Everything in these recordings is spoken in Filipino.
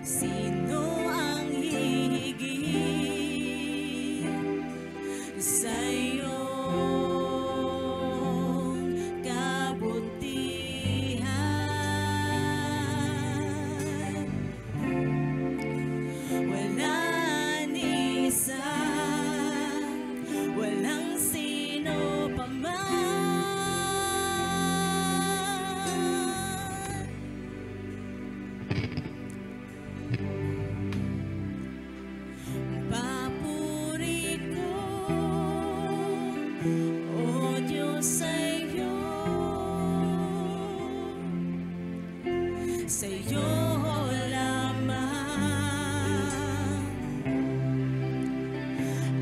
Sino ang hihigit sa iyong kabutihan? Wala ni isa, walang sino pa man. Papuri ko, O Diyos, sa'yo lamang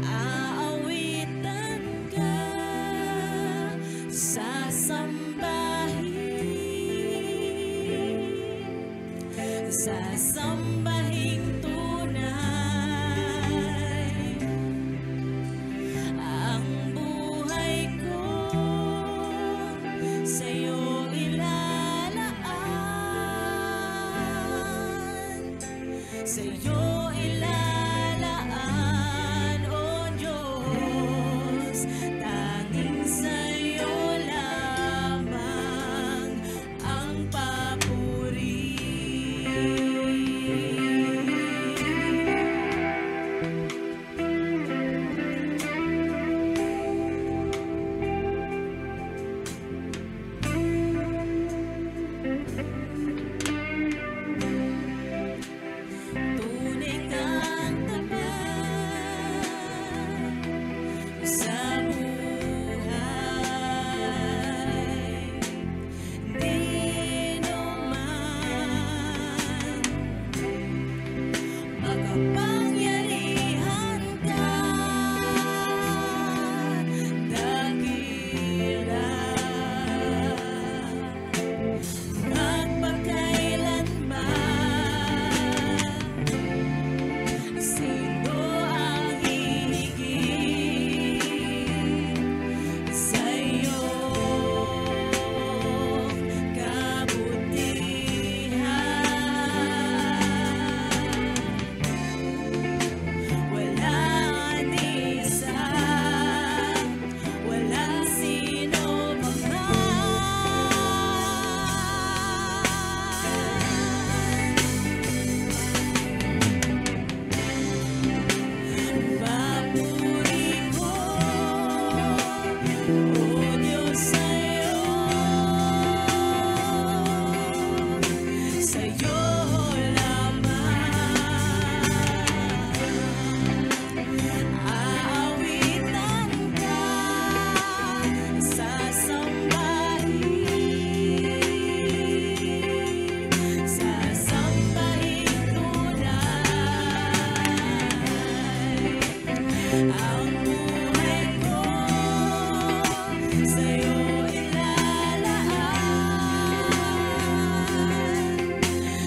aawitan ka, sasambahin tunay. Ang buhay ko sa'yo ilalaan, sa'yo ilalaan, O Diyos. Tanging sa'yo lamang ang papuri. Tunay kang tapat sa buhay, di naman makapangyarihan ka, dakila magpakailanman. Sino ang hihigit sa iyong kabutihan? Wala ni isa, walang sino pa man. Papuri ko, O Diyos, sa'yo lamang aawitan ka, sasambahin tunay. Ang buhay ko sa'yo ilalaan,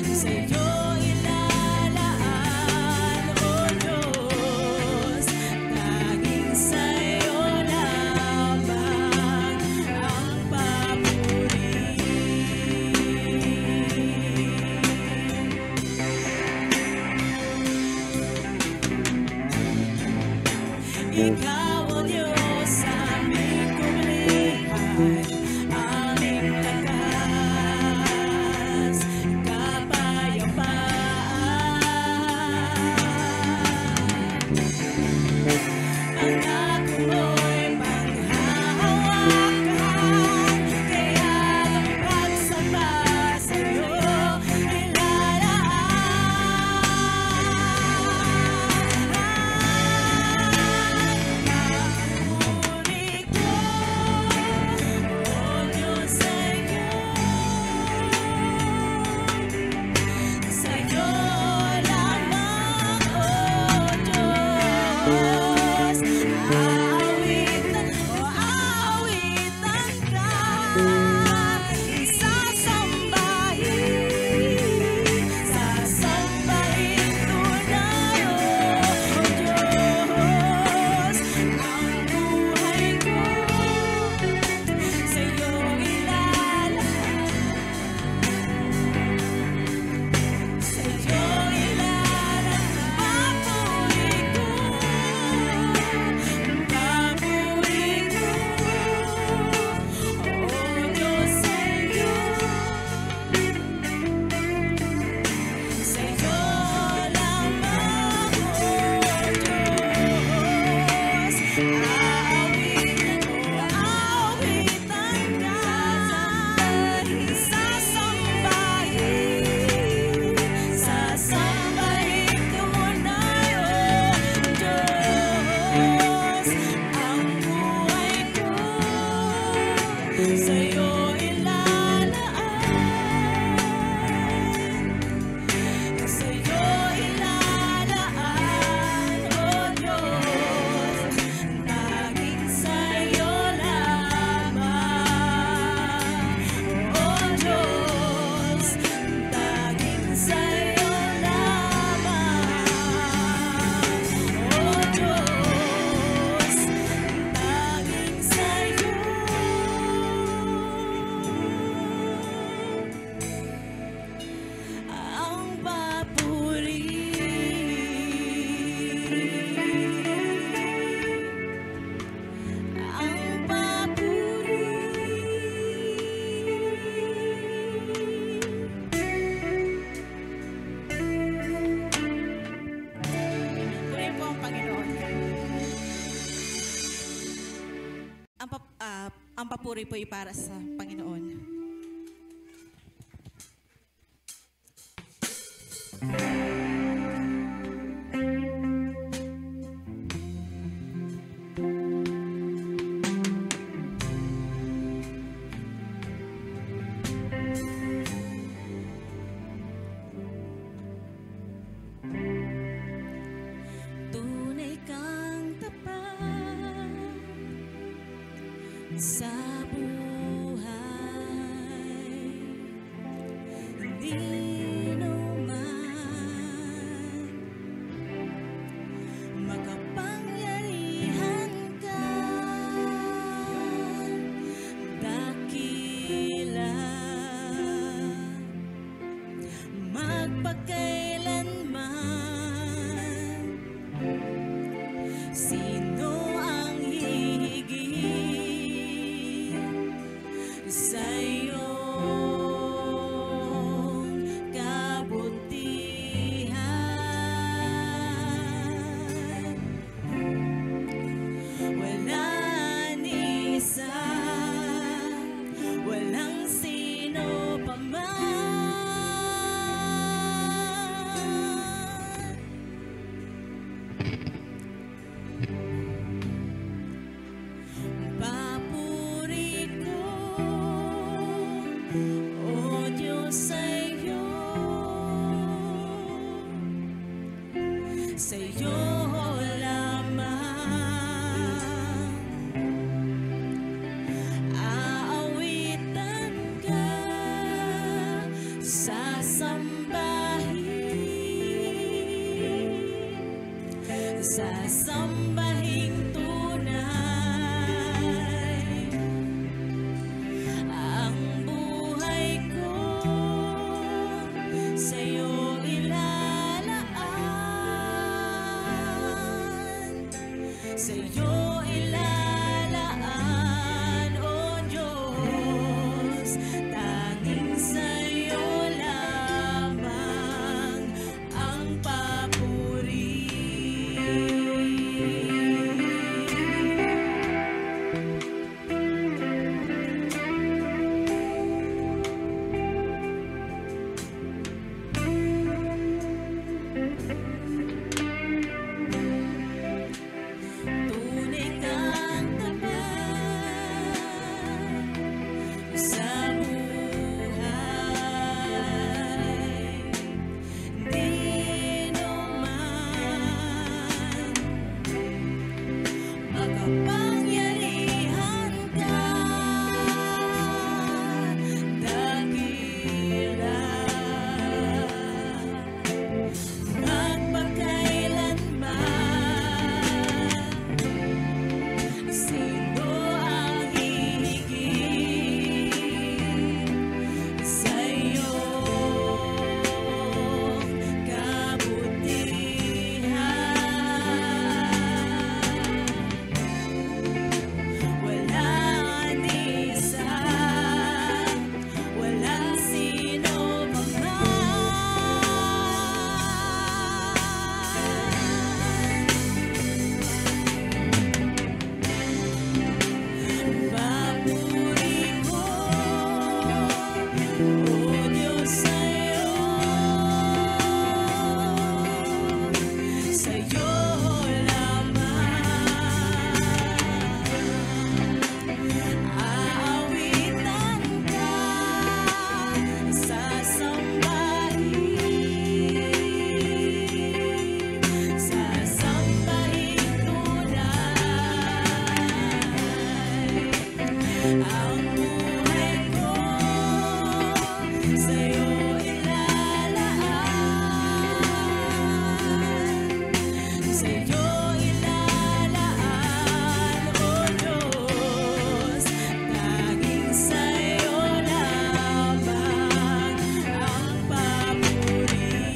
sa'yo ilalaan, O Diyos. Tanging sa'yo lamang ang papuri. Ikaw, O Diyos, aming kublihan, aming lakas, kapayapaan. Pangako mo'y panghahawakan, kaya ang pagsamba sa'yo ilalaan. papuri po ay para sa Panginoon. Tunay kang tapat sa buhay, hindi naman makapangyarihan ka, dakila magpakailanman. Sino ang hihigit sa iyong kabutihan? Wala ni isa, walang sino pa man. Papuri ko, O Diyos, sa'yo lamang aawitan ka, sasambahin tunay. Ang buhay ko sa'yo ilalaan, sa'yo ilalaan, O Diyos. Tanging sa'yo lamang ang papuri. Tunay kang tapat sa buhay, di naman makapangyarihan ka, dakila magpakailanman. Sino ang hihigit sa iyong kabutihan? Wala ni isa, walang sino pa papuri ko, O Diyos, sa'yo lamang aawitan ka, sasambahin tunay. Ang buhay ko sa'yo ilalaan, sa'yo ilalaan, O Diyos. Tanging sa'yo lamang ang papuri.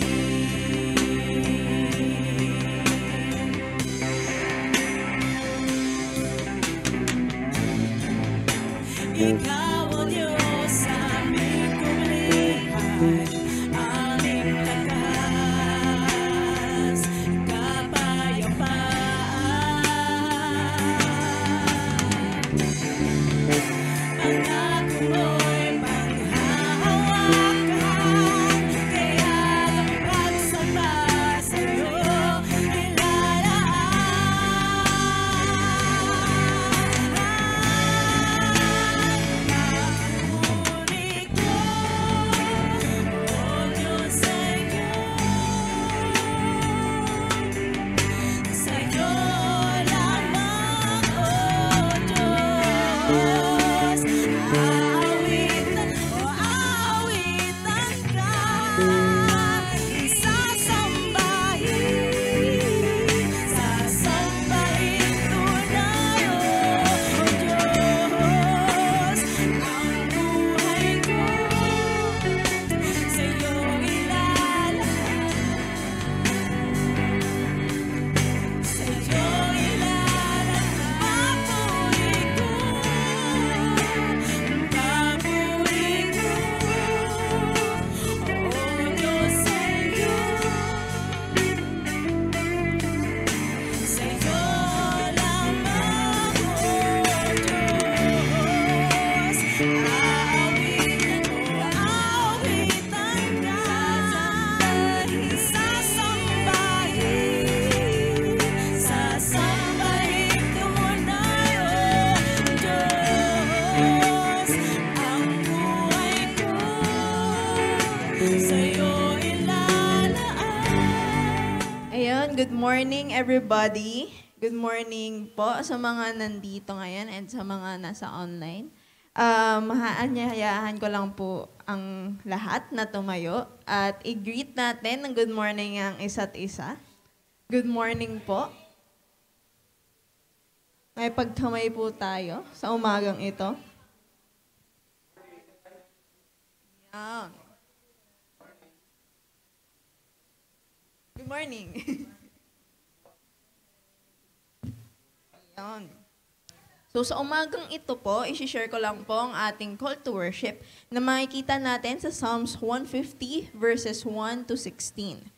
Ikaw, O Diyos, aming kumalihan, aming lakas, kapayapaan. good morning everybody. Good morning po sa mga nandito ngayon and sa mga nasa online. Haanyayahan ko lang po ang lahat na tumayo at i-greet natin ng good morning ang isa't isa. Good morning po. May pagkamay po tayo sa umagang ito. Yan. Good morning. Ayan. So sa umagang ito po, isi-share ko lang po ang ating call to worship na makikita natin sa Psalms 150 verses 1 to 16.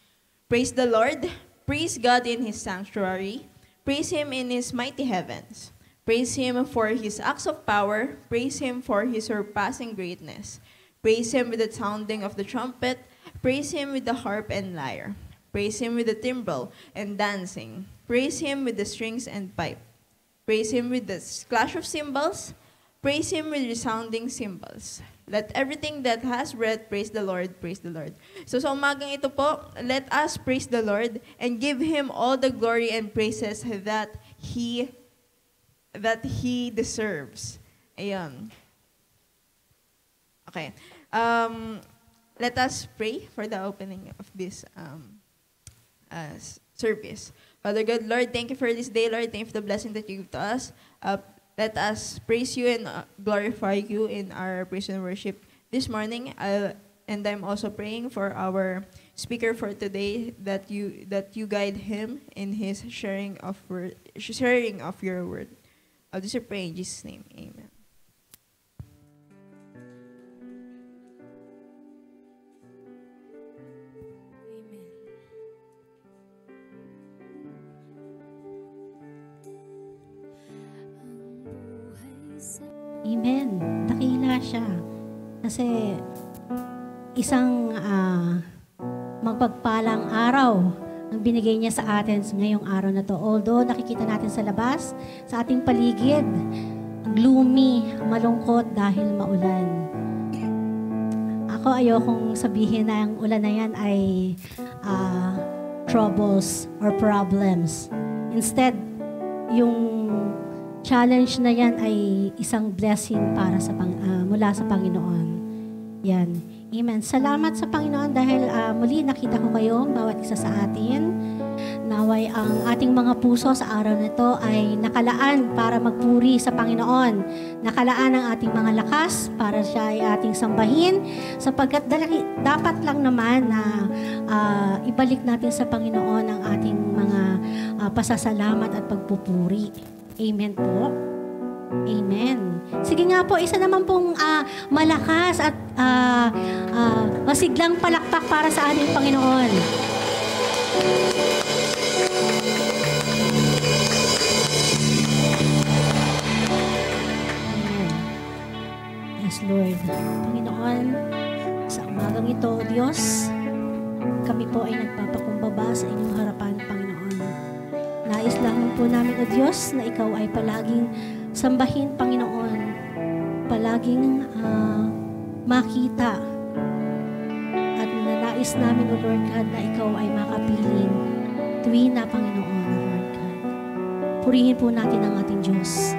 Praise the Lord, praise God in His sanctuary, praise Him in His mighty heavens, praise Him for His acts of power, praise Him for His surpassing greatness, praise Him with the sounding of the trumpet, praise Him with the harp and lyre, praise Him with the timbrel and dancing, praise Him with the strings and pipe, praise Him with the clash of cymbals. Praise Him with resounding cymbals. Let everything that has breath praise the Lord, praise the Lord. So sa umagang ito po, let us praise the Lord and give Him all the glory and praises that He deserves. Ayan. Okay. Let us pray for the opening of this service. Father God, Lord, thank you for this day, Lord. Thank you for the blessing that you give to us. Let us praise you and glorify you in our praise and worship this morning. And I'm also praying for our speaker for today that you guide him in his sharing of your word. I'll just pray in Jesus' name. Amen. Amen. Dakila siya. Kasi isang magpagpalang araw ang binigay niya sa atin ngayong araw na to. Although nakikita natin sa labas, sa ating paligid, gloomy, malungkot dahil maulan. Ako ayokong sabihin na ang ulan na yan ay troubles or problems. Instead, yung challenge na yan ay isang blessing para mula sa Panginoon. Yan. Amen. Salamat sa Panginoon dahil muli nakita ko kayo, bawat isa sa atin. Naway ang ating mga puso sa araw na ito ay nakalaan para magpuri sa Panginoon. Nakalaan ang ating mga lakas para siya ay ating sambahin sapagkat dapat lang naman na ibalik natin sa Panginoon ang ating mga pasasalamat at pagpupuri. Amen po. Amen. Sige nga po, isa naman pong malakas at masiglang palakpak para sa ating Panginoon. Amen. Yes, Lord. Panginoon, sa umagang ito, Diyos, kami po ay nagpapakumbaba sa inyong harapan, Panginoon. Nais lamang po namin, O Diyos, na Ikaw ay palaging sambahin, Panginoon. Palaging makita. At nais namin, O Lord God, na Ikaw ay makapiling tuwin na, Panginoon, O Lord God. Purihin po natin ang ating Diyos.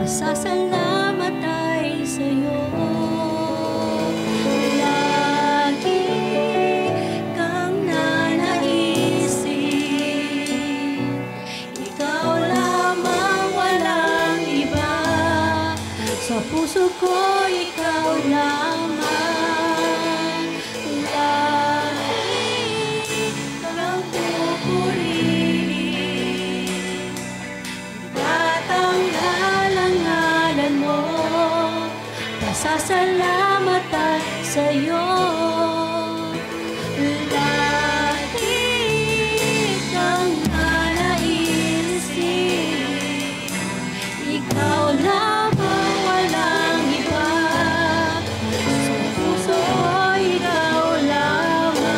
Pasasalamat ay sa'yo. Lagi kang nanaisin. Ikaw lamang, walang iba. Sa puso ko, ikaw lamang. Lagi kang pupurihin. Tatanghalang mo, pasasalamat ay sa'yo. Lagi kang nanaisin. Ikaw lamang, walang iba. Sa puso ko, ikaw lamang.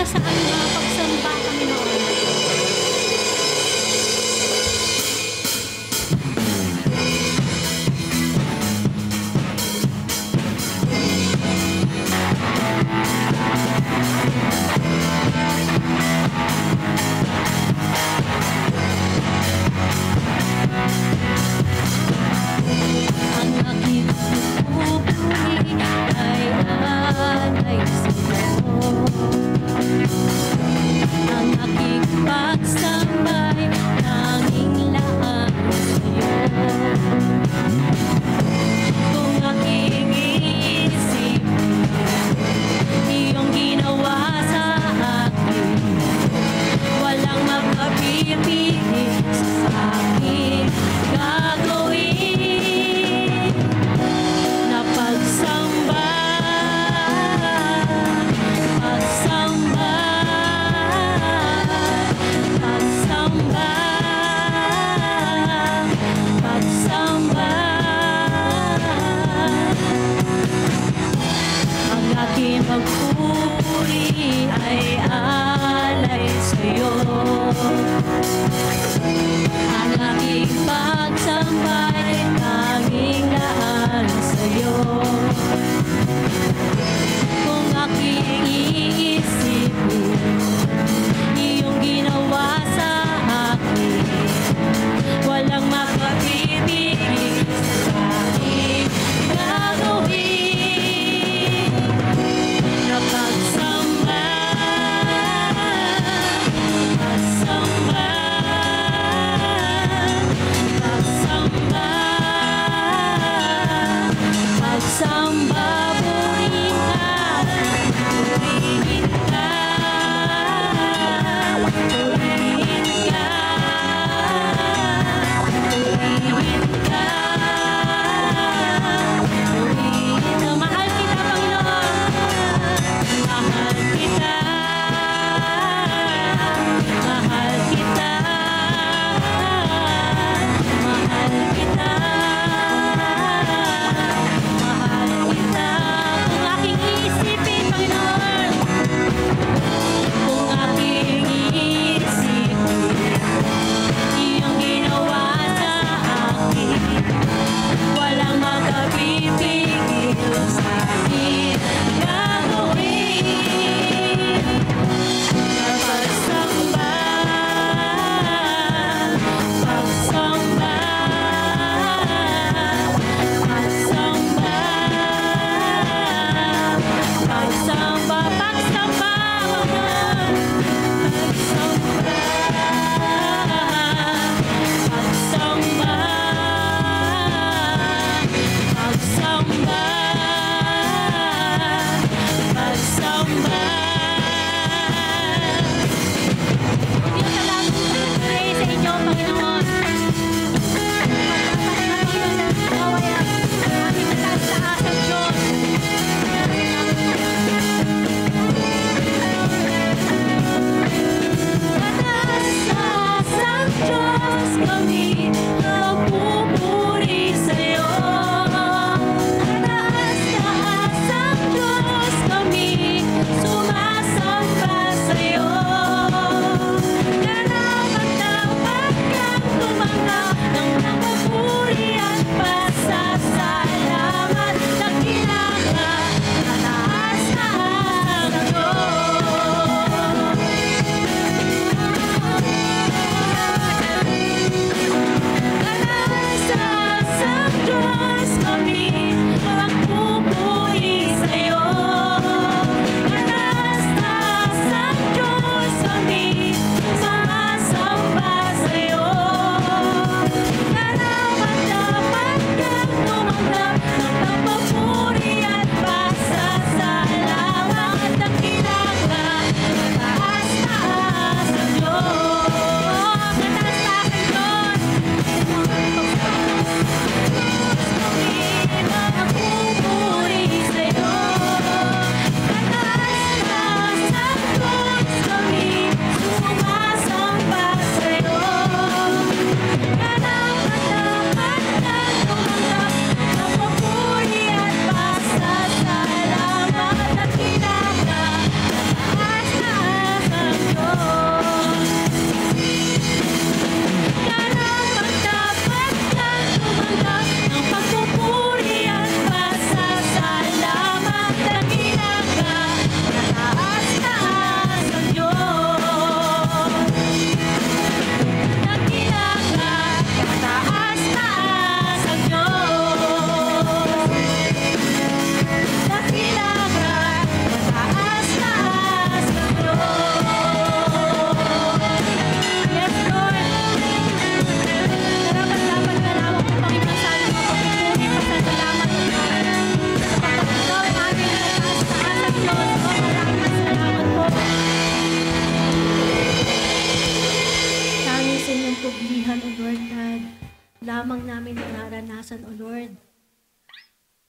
sa pagsamba, Panginoon. Ang aking pupuri ay alay sa'yo.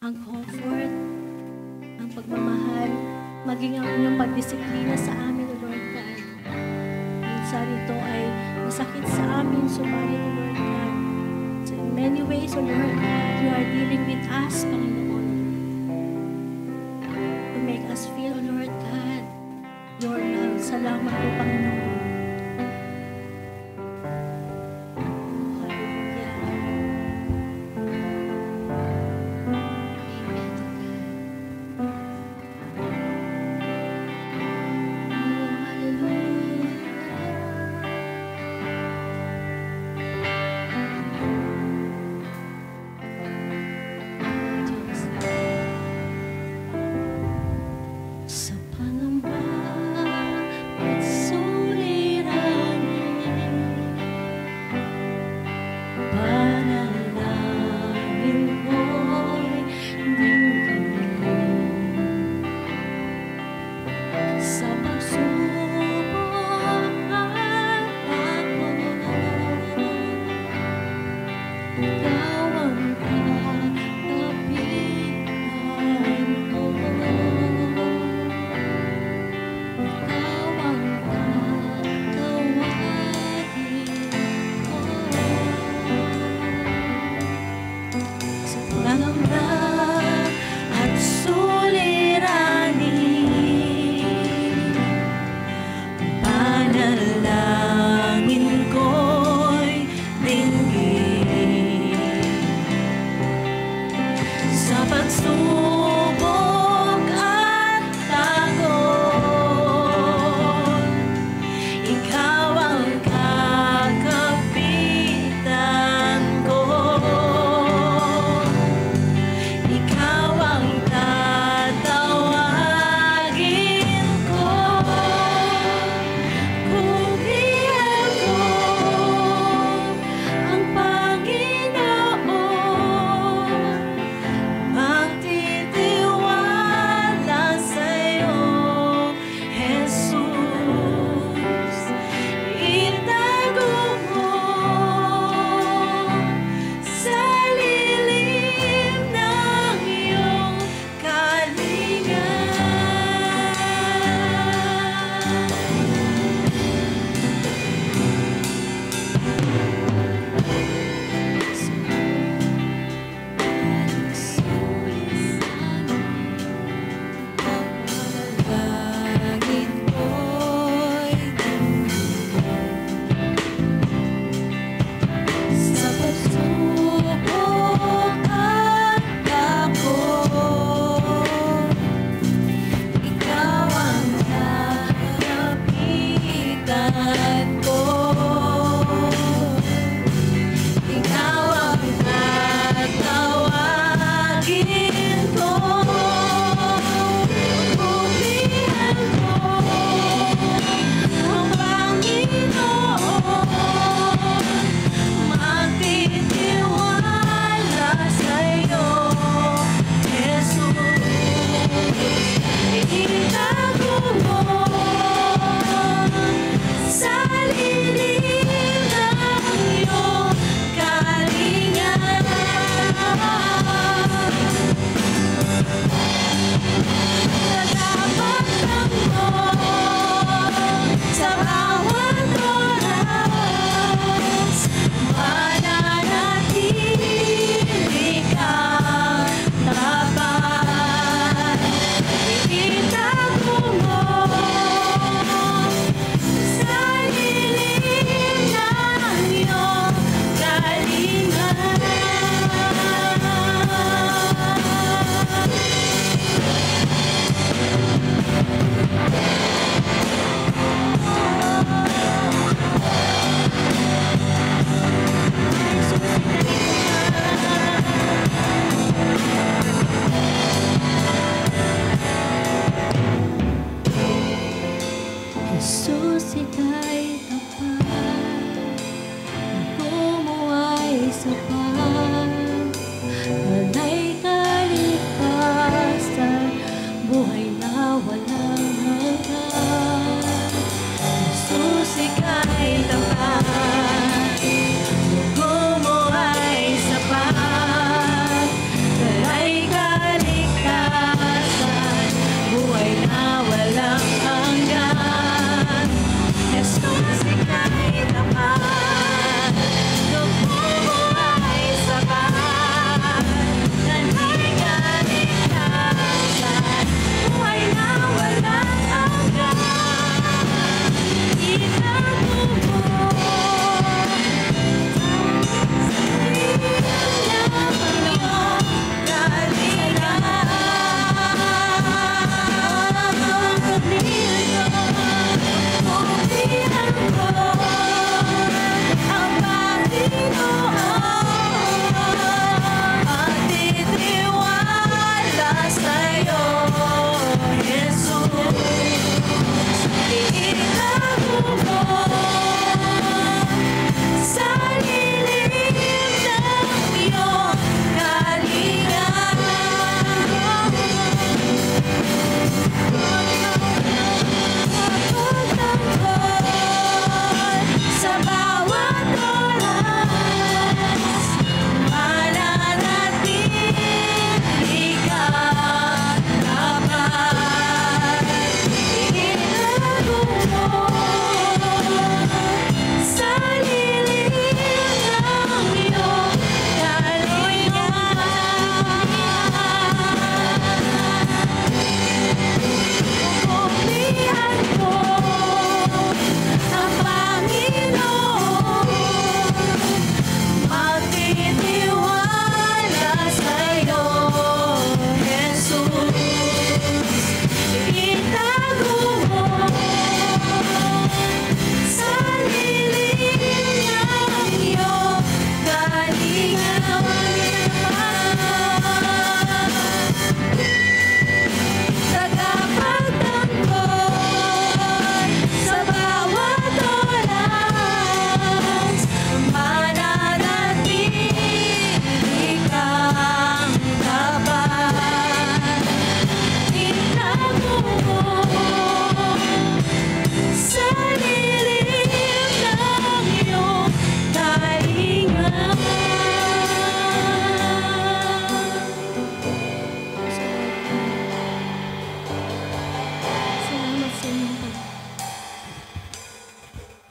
ang comfort, ang pagmamahal, maging ang inyong pagdisiplina sa amin, O Lord God. Minsan ito ay masakit sa amin, subalit, O Lord God. So in many ways, O Lord God, you are dealing with us, Panginoon. To make us feel, O Lord God, your love. Salamat po, Panginoon. Sa pangamba at suliranin, panalangin ko'y dinggin. Sa pagsubok at pagod, ikaw ang katapitan ko. Ikaw ang tatawagin ko. Sa pangamba at suliranin, panalangin ko'y dinggin. Sa pagsubok at takot, ikaw ang kakapitan ko. Ikaw ang tatawagin ko. Kung di ako ang Panginoon, magtitiwala sa'yo, Jesus. Itago mo sa lilim ng iyong kalinga. Panalangin ko'y sa pagsubok at takot, ikaw ang kakapitan ko. Ikaw ang tatawagin ko. Pumilihan ko ang Panginoon, magtitiwala sa'yo, Jesus. Itago mo sa lilim ng iyong kalinga. Tatapatan mo sa bawat oras, mananatili kang tapat. Itago mo sa lilim ng iyong kalinga. Jesus, ika'y tapat, ang bumuhay sa pag, walay kaligtasan, buhay na walang hanggan. Jesus, ika'y tapat, ang bumuhay sa pag, walay kaligtasan,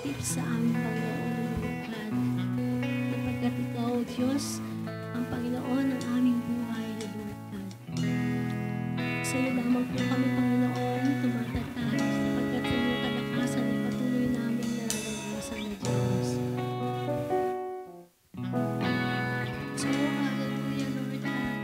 dip sa aming Panginoon, Lord God. Sapagkat ikaw, Diyos, ang Panginoon ng aming buhay, Lord God. Sa iyo lamang po kami, Panginoon, tumatatag, sapagkat sa iyong kalakasan ay patuloy namin nararanasan na Diyos. So, hallelujah, Lord God.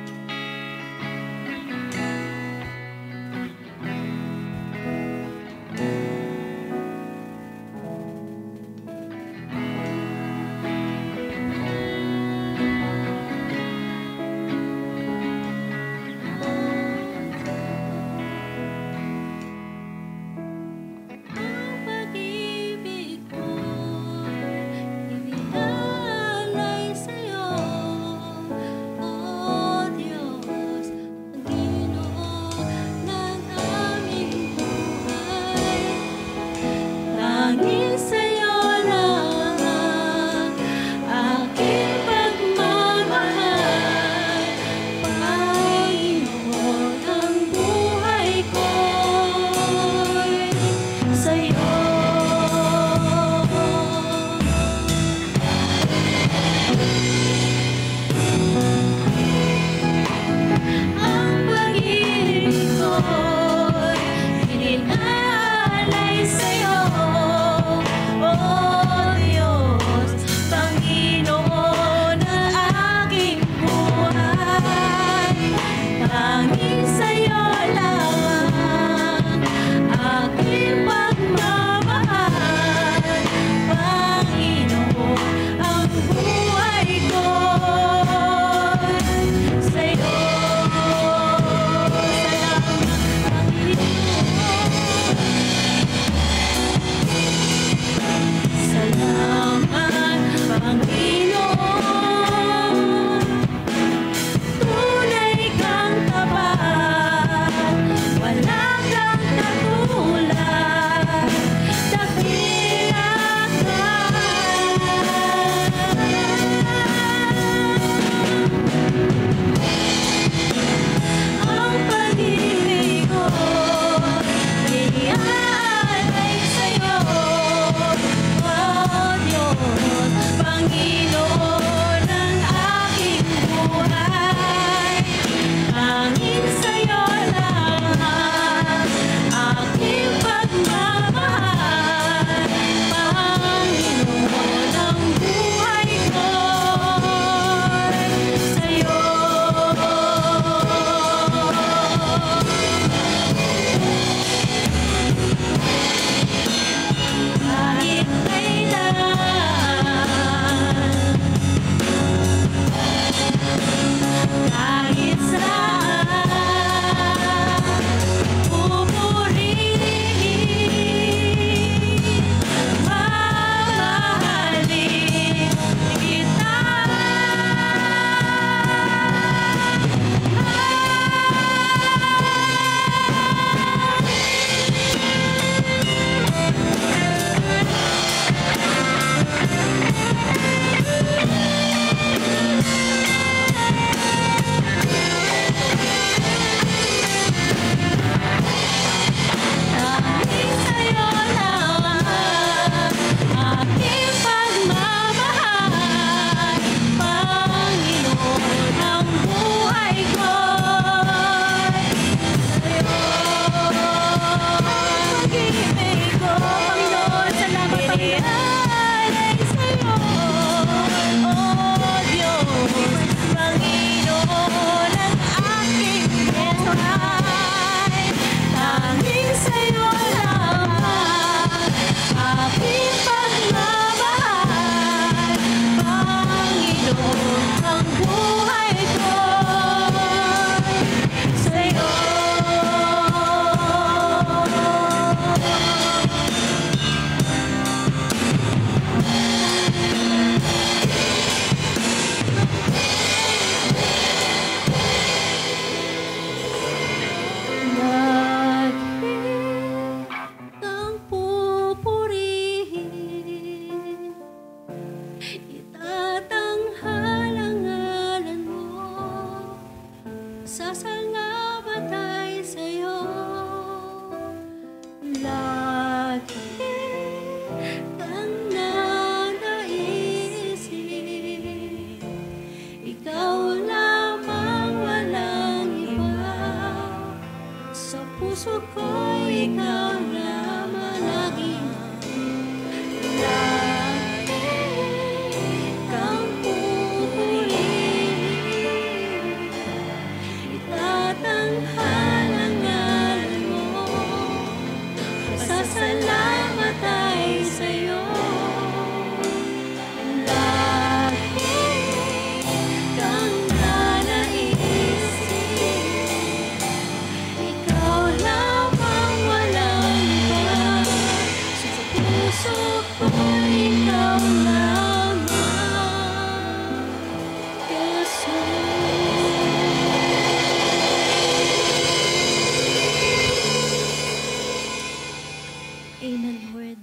Amen, Lord.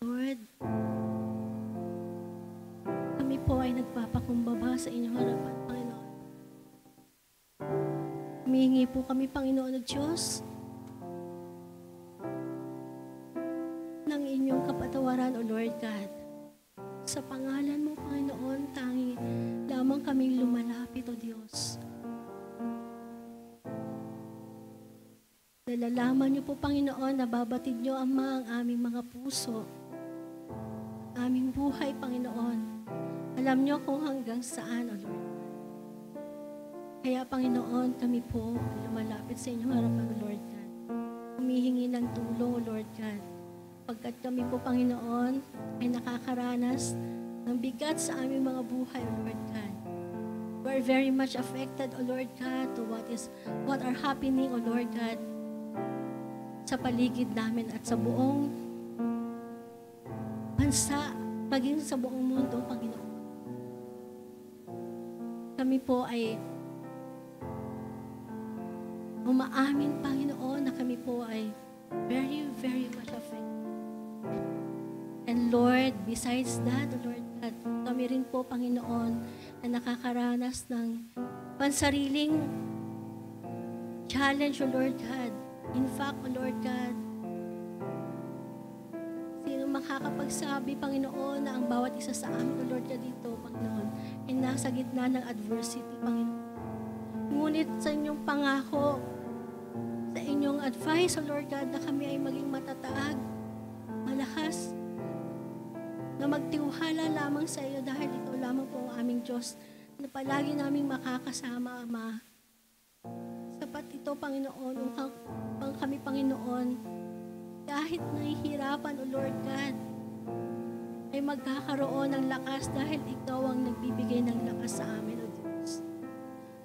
Lord, kami po ay nagpapakumbaba sa inyong harapan, Panginoon. Humihingi po kami, Panginoon ng Diyos, ng inyong kapatawaran, O Lord God. Sa pangalan mo, Panginoon, tangi lamang kaming lumalapit, O Diyos. Nalalaman niyo po, Panginoon, na babatid niyo, Ama, ang aming mga puso, aming buhay, Panginoon. Alam niyo kung hanggang saan, O Lord. Kaya, Panginoon, kami po lumalapit sa inyong harapan, O Lord God. Humihingi ng tulong, O Lord God. Pagkat kami po, Panginoon, ay nakakaranas ng bigat sa aming mga buhay, O Lord God. We are very much affected, O Lord God, to what are happening, O Lord God, sa paligid namin at sa buong bansa, maging sa buong mundo, Panginoon. Kami po ay umaamin, Panginoon, na kami po ay very, very much affected. And Lord, besides that, O Lord God, kami rin po, Panginoon, na nakakaranas ng pansariling challenge, O Lord God. In fact, O Lord God, sino makakapagsabi, Panginoon, na ang bawat isa sa amin, O Lord God, dito, Panginoon, ay nasa gitna ng adversity, Panginoon. Ngunit sa inyong pangako, sa inyong advice, O Lord God, na kami ay maging matatag, malakas, na magtiwala lamang sa iyo dahil ito lamang po ang aming Diyos na palagi naming makakasama, Ama. Sapat ito, Panginoon, upang kami, Panginoon, kahit nahihirapan, O Lord God, ay magkakaroon ng lakas dahil Ikaw ang nagbibigay ng lakas sa amin, O Diyos.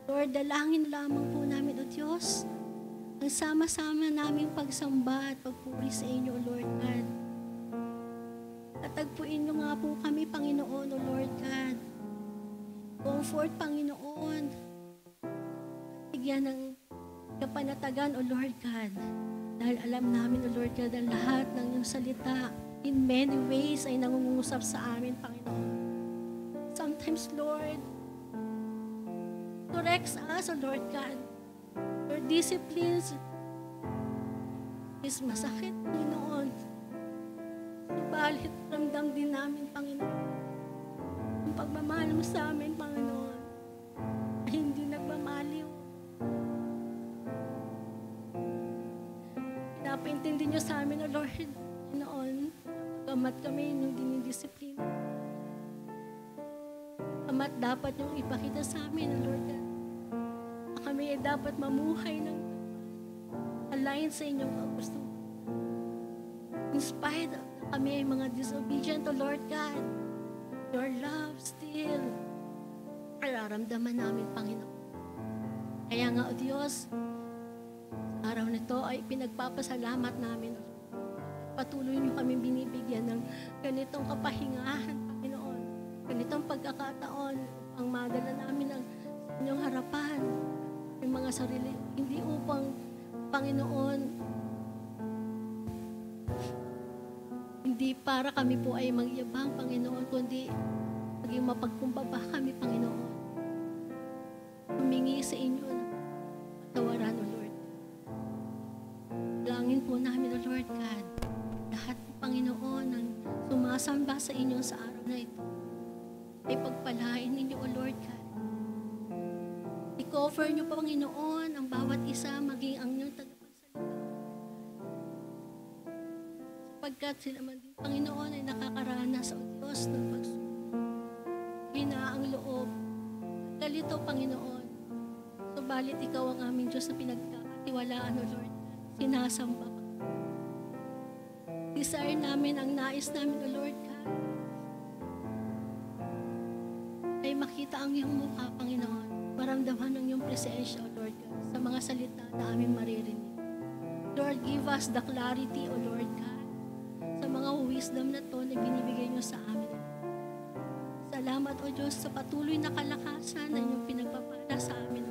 Lord, dalangin lamang po namin, O Diyos, ang sama-sama naming pagsamba at pagpuri sa inyo, O Lord God. Tatagpuin niyo nga po kami, Panginoon, O Lord God. Comfort, Panginoon. Bigyan ng kapanatagan, O Lord God. Dahil alam namin, O Lord God, ang lahat ng iyong salita in many ways ay nangungusap sa amin, Panginoon. Sometimes, Lord, corrects us, O Lord God. Your disciplines is masakit, Panginoon. Subalit, ramdam din namin, Panginoon. Ang pagmamahal mo sa amin, Panginoon, ay hindi nagmamaliw. Pinapaintindi niyo sa amin, O Lord, Panginoon, kamat kami nung dinidisiplina. Kamat dapat yung ipakita sa amin, O Lord God. Kami ay dapat mamuhay ng align sa inyong gusto. In spite of kami ay mga disobedient, O Lord God, your love still nararamdaman namin, Panginoon. Kaya nga, O Diyos, sa araw nito ay pinagpapasalamat namin. Patuloy niyo kami binibigyan ng ganitong kapahingahan, Panginoon. Ganitong pagkakataon ang madala namin ang inyong harapan, yung mga sarili, hindi upang, Panginoon, hindi para kami po ay magyabang, Panginoon, kundi maging mapagkumbaba kami, Panginoon. Humingi sa inyo ng patawaran, O Lord. Langin po namin, O Lord God, lahat po, Panginoon, ang sumasamba sa inyo sa araw na ito, ay pagpalain ninyo, O Lord God. I-cover niyo, Panginoon, ang bawat isa, maging ang inyong tagapagsalita. Sapagkat sila man din, Panginoon, ay nakakaranas, O Diyos, ng pagsuko. Hinaang loob. Galito, Panginoon. Subalit ikaw ang aming Diyos na pinagkakatiwalaan, O Lord. Sinasamba ka. Desire namin, ang nais namin, O Lord God, ay makita ang iyong mukha, Panginoon. Maramdaman ang iyong presensya, O Lord God, sa mga salita na aming maririnig. Lord, give us the clarity, O Lord God, sa mga wisdom na to na binibigay niyo sa amin. Salamat, O Diyos, sa patuloy na kalakasan na inyong pinagpapala sa amin.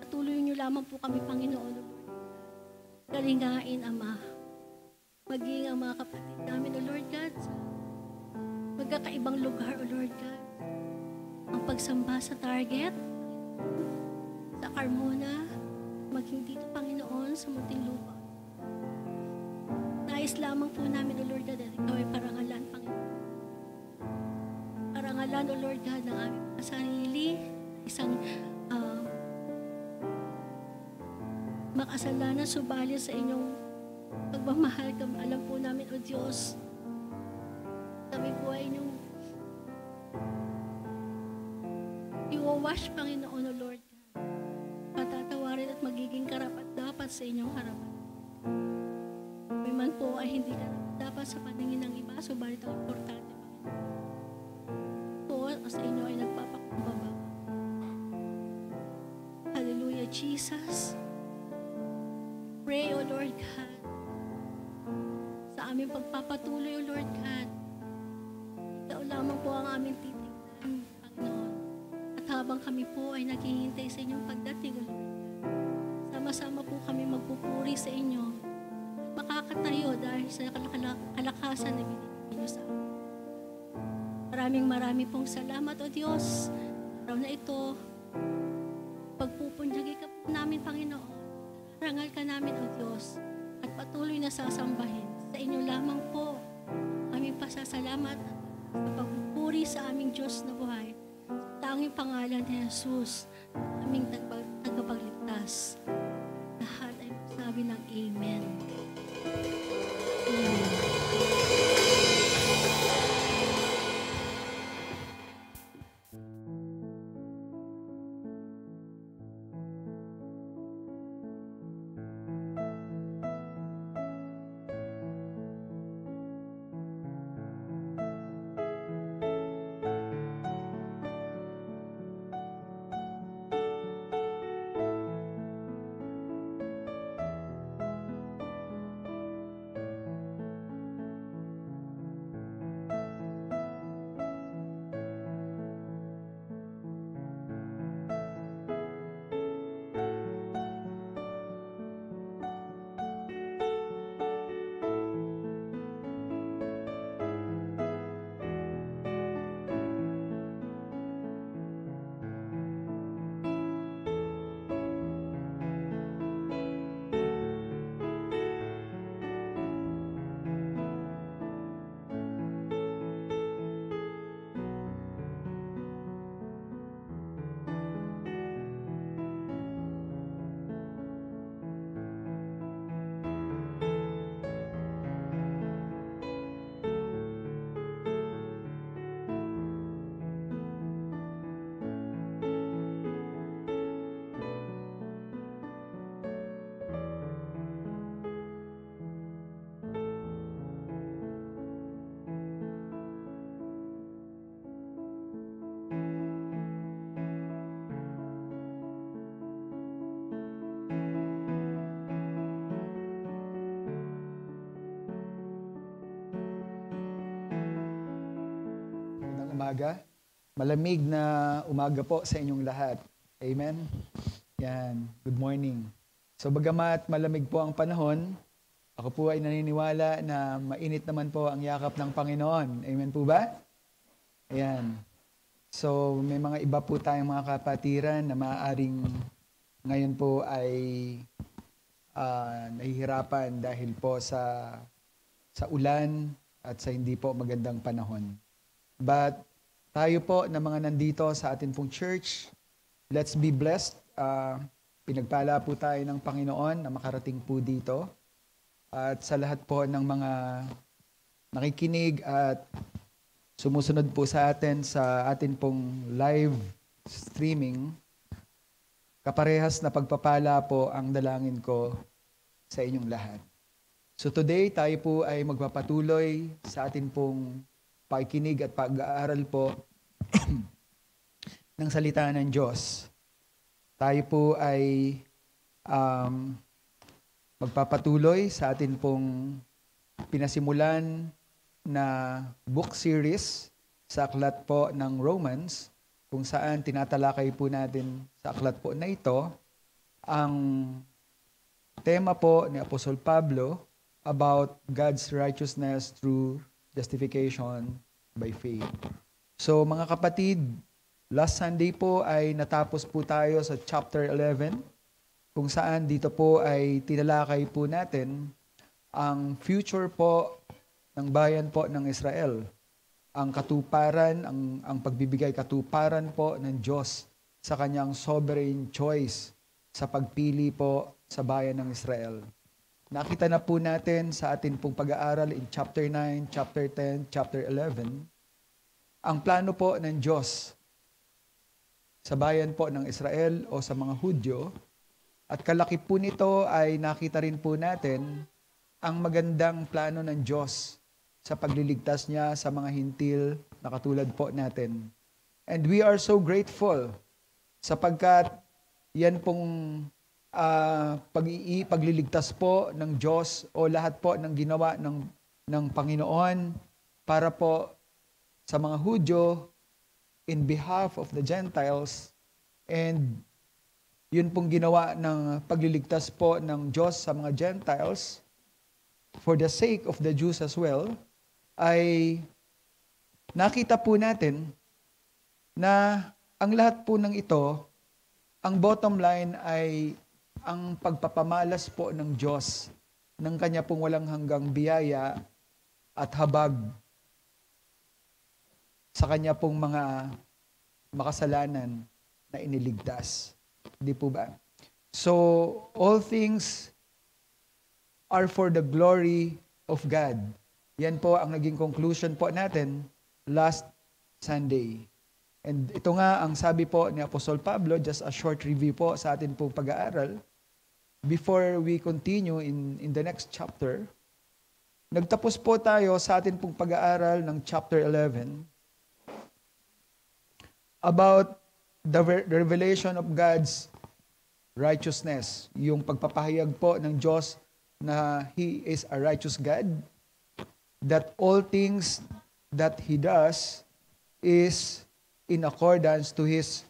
Patuloy niyo lamang po kami, Panginoon, O Lord. Galingain, Ama. maging ang mga kapatid namin, O Lord God, sa magkakaibang lugar, O Lord God. Ang pagsamba sa Target, sa Carmona, maging dito, Panginoon, sa Muntinlupa. Nais lamang po namin, O Lord God, at ikaw ay parangalan, Panginoon. Parangalan, O Lord God, ng aming mga sarili, isang makasalanan, subalit sa inyong pagmamahal. Alam po namin, O Diyos, kami po ay inyong iwawash, Panginoon, O Lord God. Patatawarin at magiging karapat-dapat sa inyong harapan. May man po ay hindi karapat-dapat sa paningin ng iba, subalit ang importante, Panginoon, po sa inyo ay nagpapakumbaba. Hallelujah, Jesus. Pray, O Lord God, sa aming pagpapatuloy, O Lord God. Ikaw lamang po ang aming titignan, Panginoon. At habang kami po ay naghihintay sa inyong pagdating, O Lord God, sama-sama po kami magpupuri sa inyo. Makakatayo dahil sa kalakasan na binigay niyo sa amin. Maraming pong salamat, O Diyos. Araw na ito, pagpupunyagi ka po namin, Panginoon. Rangal ka namin, O Diyos, at patuloy na sasambahin. Sa inyo lamang po, aming pasasalamat sa pagpupuri sa aming Diyos na buhay. Sa tanging pangalan ni Jesus, aming tagapagligtas. Lahat ay magsabi ng Amen. Amen. Umaga. Malamig na umaga po sa inyong lahat. Amen? Yan. Good morning. So bagamat malamig po ang panahon, ako po ay naniniwala na mainit naman po ang yakap ng Panginoon. Amen po ba? Ayan. So may mga iba po tayong mga kapatiran na maaaring ngayon po ay nahihirapan dahil po sa ulan at sa hindi po magandang panahon. But tayo po na mga nandito sa atin pong church, let's be blessed. Pinagpala po tayo ng Panginoon na makarating po dito. At sa lahat po ng mga nakikinig at sumusunod po sa atin pong live streaming, kaparehas na pagpapala po ang dalangin ko sa inyong lahat. So today, tayo po ay magpapatuloy sa atin pong pakikinig at pag-aaral po ng salita ng Diyos. Tayo po ay magpapatuloy sa atin pong pinasimulan na book series sa aklat po ng Romans, kung saan tinatalakay po natin sa aklat po na ito ang tema po ni Apostol Pablo about God's righteousness through justification by faith. So mga kapatid, last Sunday po ay natapos po tayo sa chapter 11, kung saan dito po ay tinalakay po natin ang future po ng bayan po ng Israel. Ang katuparan, ang pagbibigay katuparan po ng Diyos sa kanyang sovereign choice sa pagpili po sa bayan ng Israel. Nakita na po natin sa atin pong pag-aaral in chapter 9, chapter 10, chapter 11, ang plano po ng Diyos sa bayan po ng Israel o sa mga Hudyo, at kalaki po nito ay nakita rin po natin ang magandang plano ng Diyos sa pagliligtas niya sa mga hintil na katulad po natin. And we are so grateful sapagkat yan pong pagliligtas po ng Diyos o lahat po ng ginawa ng Panginoon para po sa mga Hudyo in behalf of the Gentiles, and yun pong ginawa ng pagliligtas po ng Diyos sa mga Gentiles for the sake of the Jews as well, ay nakita po natin na ang lahat po ng ito, ang bottom line ay ang pagpapamalas po ng Diyos ng Kanya pong walang hanggang biyaya at habag sa Kanya pong mga makasalanan na iniligtas. Di po ba? So, all things are for the glory of God. Yan po ang naging conclusion po natin last Sunday. And ito nga ang sabi po ni Apostol Pablo, just a short review po sa atin pong pag-aaral. Before we continue in the next chapter, nagtapos po tayo sa atin pong pag-aaral ng chapter 11 about the revelation of God's righteousness, yung pagpapahayag po ng Diyos na He is a righteous God, that all things that He does is in accordance to His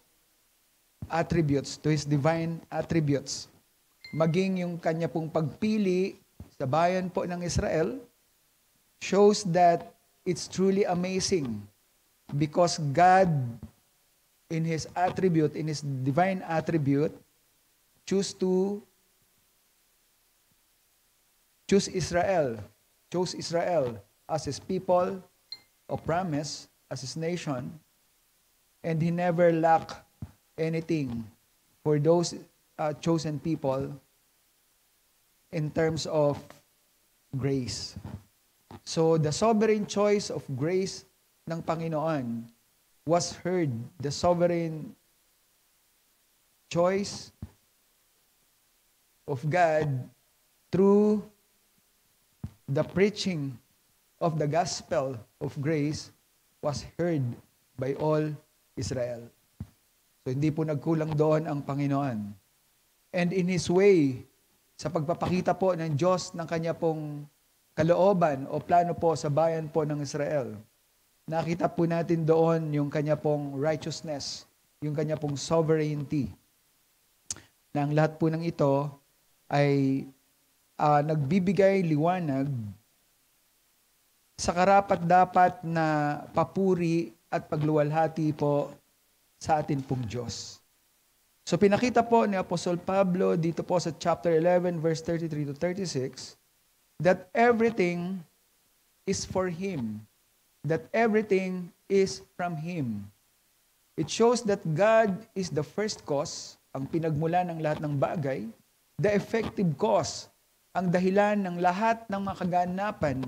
attributes, to His divine attributes. Maging yung Kanya pong pagpili sa bayan po ng Israel shows that it's truly amazing because God in His attribute, in His divine attribute, chose Israel as His people of promise, as His nation, and He never lacked anything for those chosen people in terms of grace. So the sovereign choice of grace ng Panginoon was heard, the sovereign choice of God through the preaching of the gospel of grace was heard by all Israel. So hindi po nagkulang doon ang Panginoon. And in His way, sa pagpapakita po ng Diyos ng Kanya pong kalooban o plano po sa bayan po ng Israel, nakita po natin doon yung Kanya pong righteousness, yung Kanya pong sovereignty. Na ang lahat po ng ito ay nagbibigay liwanag sa karapat-dapat na papuri at pagluwalhati po sa atin pong Diyos. So pinakita po ni Apostol Pablo dito po sa chapter 11 verse 33 to 36 that everything is for Him. That everything is from Him. It shows that God is the first cause, ang pinagmula ng lahat ng bagay, the effective cause, ang dahilan ng lahat ng mga kaganapan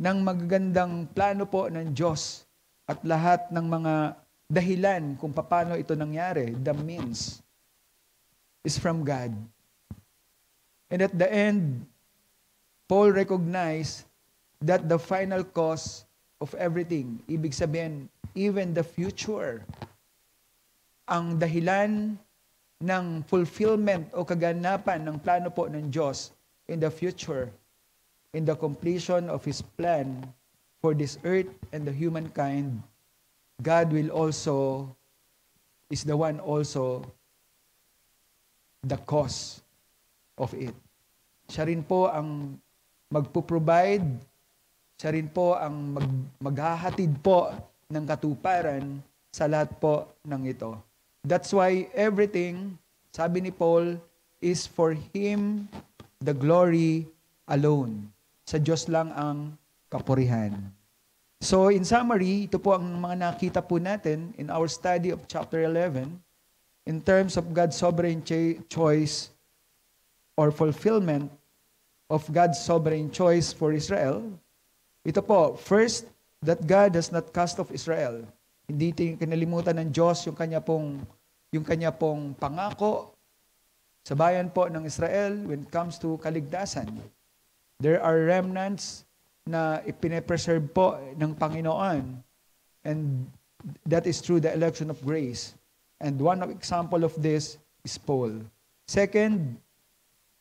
ng magagandang plano po ng Diyos at lahat ng mga dahilan kung paano ito nangyari, the means, is from God. And at the end, Paul recognized that the final cause of everything, ibig sabihin, even the future, ang dahilan ng fulfillment o kaganapan ng plano po ng Diyos in the future, in the completion of His plan for this earth and the humankind, God will also, is the one also, the cause of it. Siya rin po ang magpo-provide, siya rin po ang maghahatid po ng katuparan sa lahat po ng ito. That's why everything, sabi ni Paul, is for Him the glory alone. Sa Diyos lang ang kapurihan. So in summary, ito po ang mga nakita po natin in our study of chapter 11 in terms of God's sovereign choice or fulfillment of God's sovereign choice for Israel. Ito po, first, that God has not cast off Israel. Hindi kinalimutan ng Diyos yung kanya pong pangako sa bayan po ng Israel when it comes to kaligtasan. There are remnants na ipine-preserve po ng Panginoon, and that is through the election of grace. And one example of this is Paul. Second,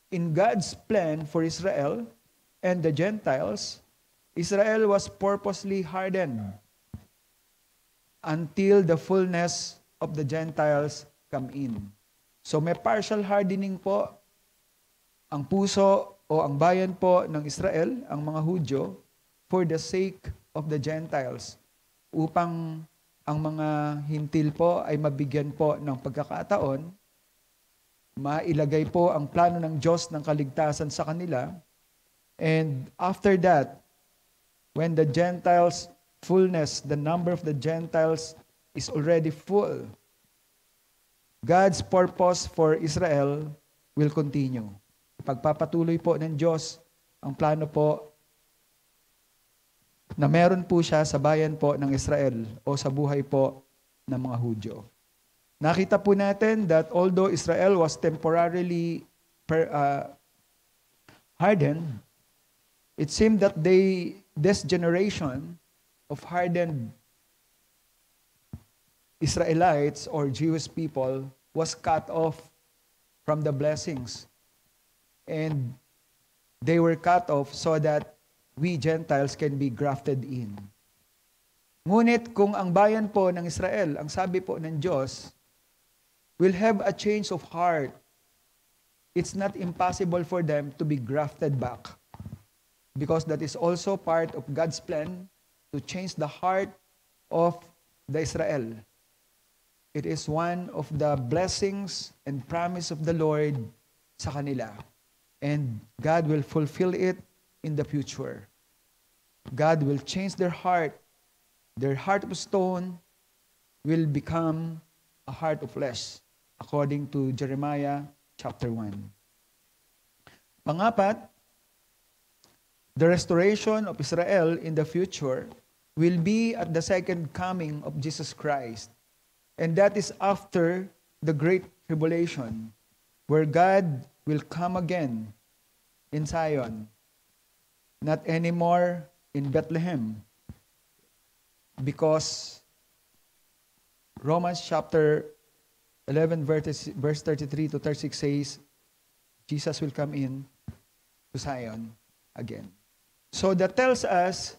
in God's plan for Israel and the Gentiles, Israel was purposely hardened until the fullness of the Gentiles come in. So may partial hardening po ang puso o ang bayan po ng Israel, ang mga Hudyo, for the sake of the Gentiles, upang ang mga hintil po ay mabigyan po ng pagkakataon, mailagay po ang plano ng Diyos ng kaligtasan sa kanila, and after that, when the Gentiles' fullness, the number of the Gentiles is already full, God's purpose for Israel will continue. Pagpapatuloy po ng Diyos ang plano po na meron po siya sa bayan po ng Israel o sa buhay po ng mga Hudyo. Nakita po natin that although Israel was temporarily hardened, it seemed that this generation of hardened Israelites or Jewish people was cut off from the blessings. And they were cut off so that we Gentiles can be grafted in. Ngunit kung ang bayan po ng Israel, ang sabi po ng Diyos, will have a change of heart, it's not impossible for them to be grafted back. Because that is also part of God's plan to change the heart of the Israel. It is one of the blessings and promise of the Lord sa kanila. And God will fulfill it in the future. God will change their heart. Their heart of stone will become a heart of flesh, according to Jeremiah chapter 1. Pangapat, the restoration of Israel in the future will be at the second coming of Jesus Christ. And that is after the great tribulation, where God will come again in Zion, not anymore in Bethlehem, because Romans chapter 11 verse 33 to 36 says, Jesus will come in to Zion again. So that tells us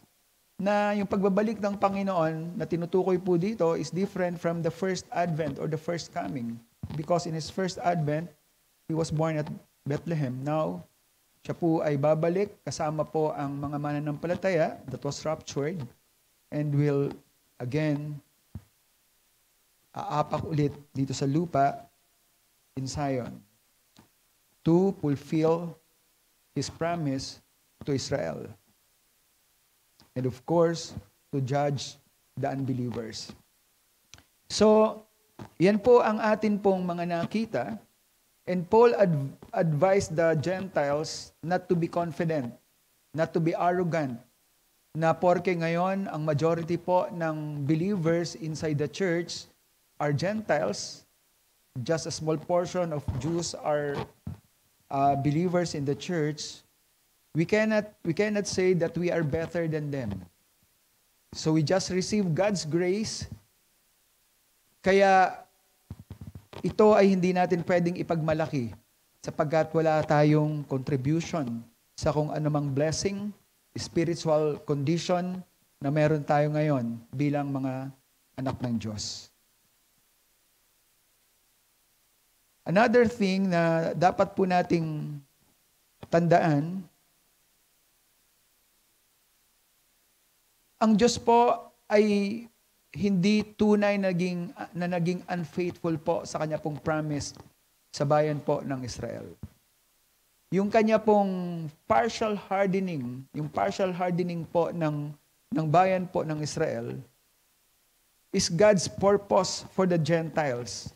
na yung pagbabalik ng Panginoon na tinutukoy po dito is different from the first advent or the first coming. Because in His first advent, He was born at Bethlehem. Now, siya po ay babalik kasama po ang mga mananampalataya that was raptured and will again aapak ulit dito sa lupa in Zion to fulfill His promise to Israel. And of course, to judge the unbelievers. So, yan po ang atin pong mga nakita. And Paul advised the Gentiles not to be confident, not to be arrogant, na porke ngayon ang majority po ng believers inside the church are Gentiles, just a small portion of Jews are believers in the church, we cannot say that we are better than them. So we just receive God's grace, kaya ito ay hindi natin pwedeng ipagmalaki sapagkat wala tayong contribution sa kung anumang blessing, spiritual condition na meron tayo ngayon bilang mga anak ng Diyos. Another thing na dapat po nating tandaan ang Diyos po ay hindi tunay na naging unfaithful po sa kanya pong promise sa bayan po ng Israel. Yung kanya pong partial hardening po ng bayan po ng Israel is God's purpose for the Gentiles.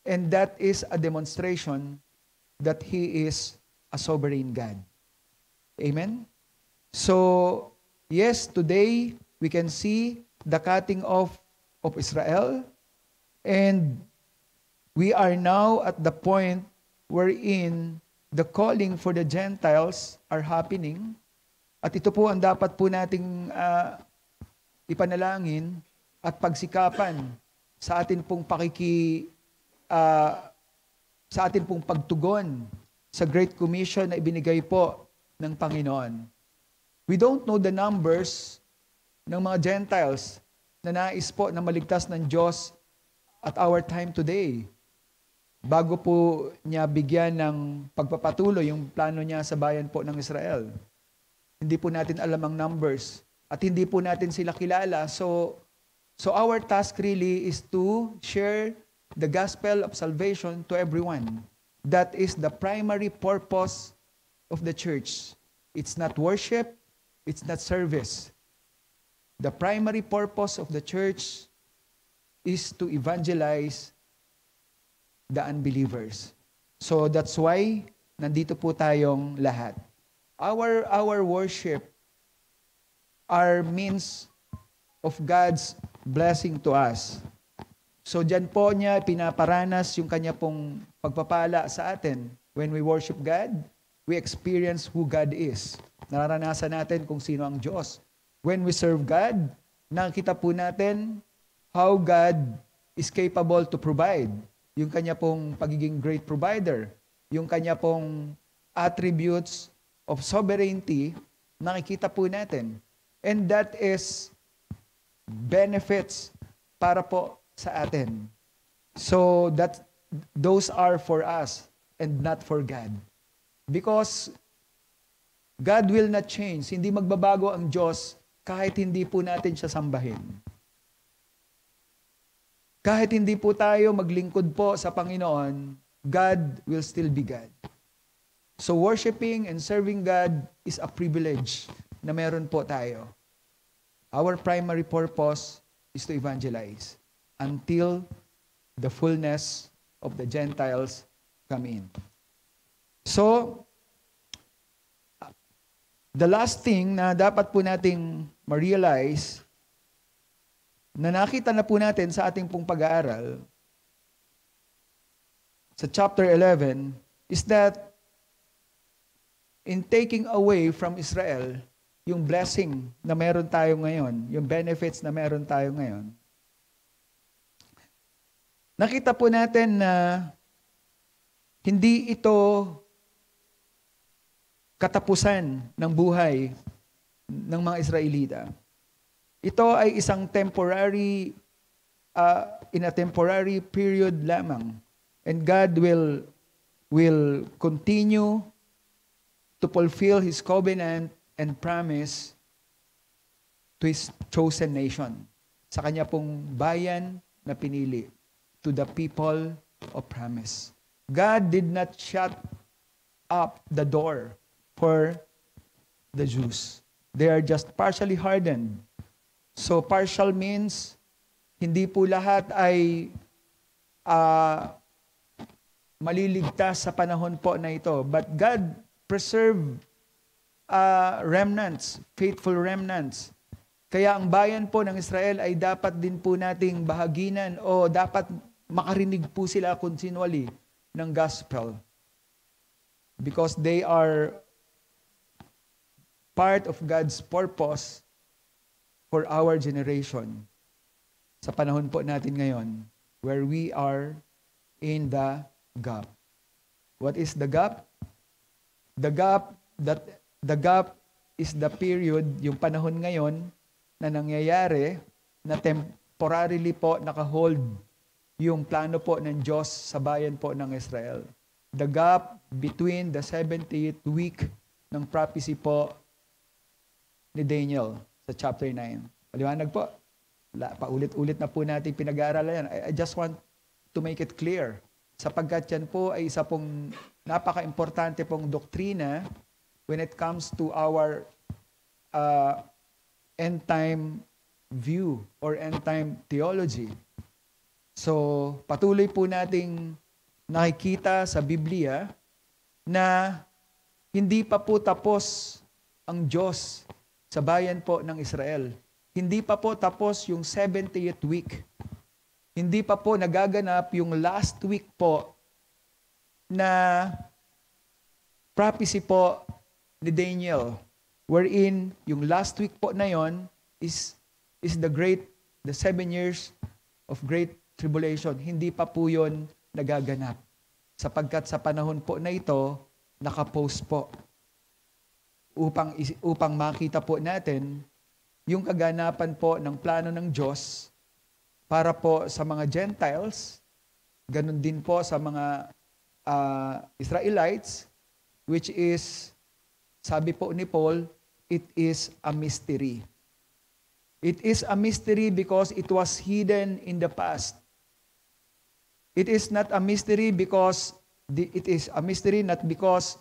And that is a demonstration that He is a sovereign God. Amen? So, yes, today we can see the cutting off of Israel, and we are now at the point wherein the calling for the Gentiles are happening. At ito po ang dapat po nating ipanalangin at pagsikapan sa atin pong sa atin pong pagtugon sa Great Commission na ibinigay po ng Panginoon. We don't know the numbers ng mga Gentiles na nais po na maligtas ng Diyos at our time today. Bago po niya bigyan ng pagpapatuloy yung plano niya sa bayan po ng Israel. Hindi po natin alam ang numbers at hindi po natin sila kilala. So our task really is to share the gospel of salvation to everyone. That is the primary purpose of the church. It's not worship, it's not service. The primary purpose of the church is to evangelize the unbelievers. So that's why nandito po tayong lahat. Our worship are means of God's blessing to us. So diyan po niya pinaparanas yung kanya pong pagpapala sa atin. When we worship God, we experience who God is. Nararanasan natin kung sino ang Diyos. When we serve God, nakita po natin how God is capable to provide. Yung kanya pong pagiging great provider. Yung kanya pong attributes of sovereignty, nakikita po natin. And that is benefits para po sa atin. So those are for us and not for God. Because God will not change. Hindi magbabago ang Diyos kahit hindi po natin siya sambahin. Kahit hindi po tayo maglingkod po sa Panginoon, God will still be God. So worshiping and serving God is a privilege na meron po tayo. Our primary purpose is to evangelize until the fullness of the Gentiles come in. So, the last thing na dapat po nating ma-realize na nakita na po natin sa ating pong pag-aaral sa chapter 11 is that in taking away from Israel yung blessing na meron tayo ngayon, yung benefits na meron tayo ngayon, nakita po natin na hindi ito katapusan ng buhay ng mga Israelita. Ito ay isang temporary, in a temporary period lamang. And God will continue to fulfill His covenant and promise to His chosen nation. Sa Kanya pong bayan na pinili. To the people of promise. God did not shut up the door for the Jews. They are just partially hardened. So partial means hindi po lahat ay maliligtas sa panahon po na ito. But God preserved remnants, faithful remnants. Kaya ang bayan po ng Israel ay dapat din po nating bahaginan o dapat makarinig po sila continually ng gospel. Because they are part of God's purpose for our generation. Sa panahon po natin ngayon, where we are in the gap. What is the gap? The gap is the period, yung panahon ngayon na nangyayari na temporarily po nakahold yung plano po ng Diyos sa bayan po ng Israel. The gap between the 70th week ng prophecy po ni Daniel sa chapter 9. Paliwanag po. Paulit-ulit na po natin pinag-aaralan yan. I just want to make it clear. Sapagkat yan po ay isa pong napaka-importante pong doktrina when it comes to our end-time view or end-time theology. So, patuloy po nating nakikita sa Biblia na hindi pa po tapos ang Diyos sa bayan po ng Israel. Hindi pa po tapos yung 70th week. Hindi pa po nagaganap yung last week po na prophecy po ni Daniel, wherein yung last week po na yon is the 7 years of great tribulation. Hindi pa po yon nagaganap. Sapagkat sa panahon po na ito, nakapost po. Upang makita po natin yung kaganapan po ng plano ng Diyos para po sa mga Gentiles, ganun din po sa mga Israelites, which is, sabi po ni Paul, it is a mystery. It is a mystery because it was hidden in the past. It is not a mystery because it is a mystery not because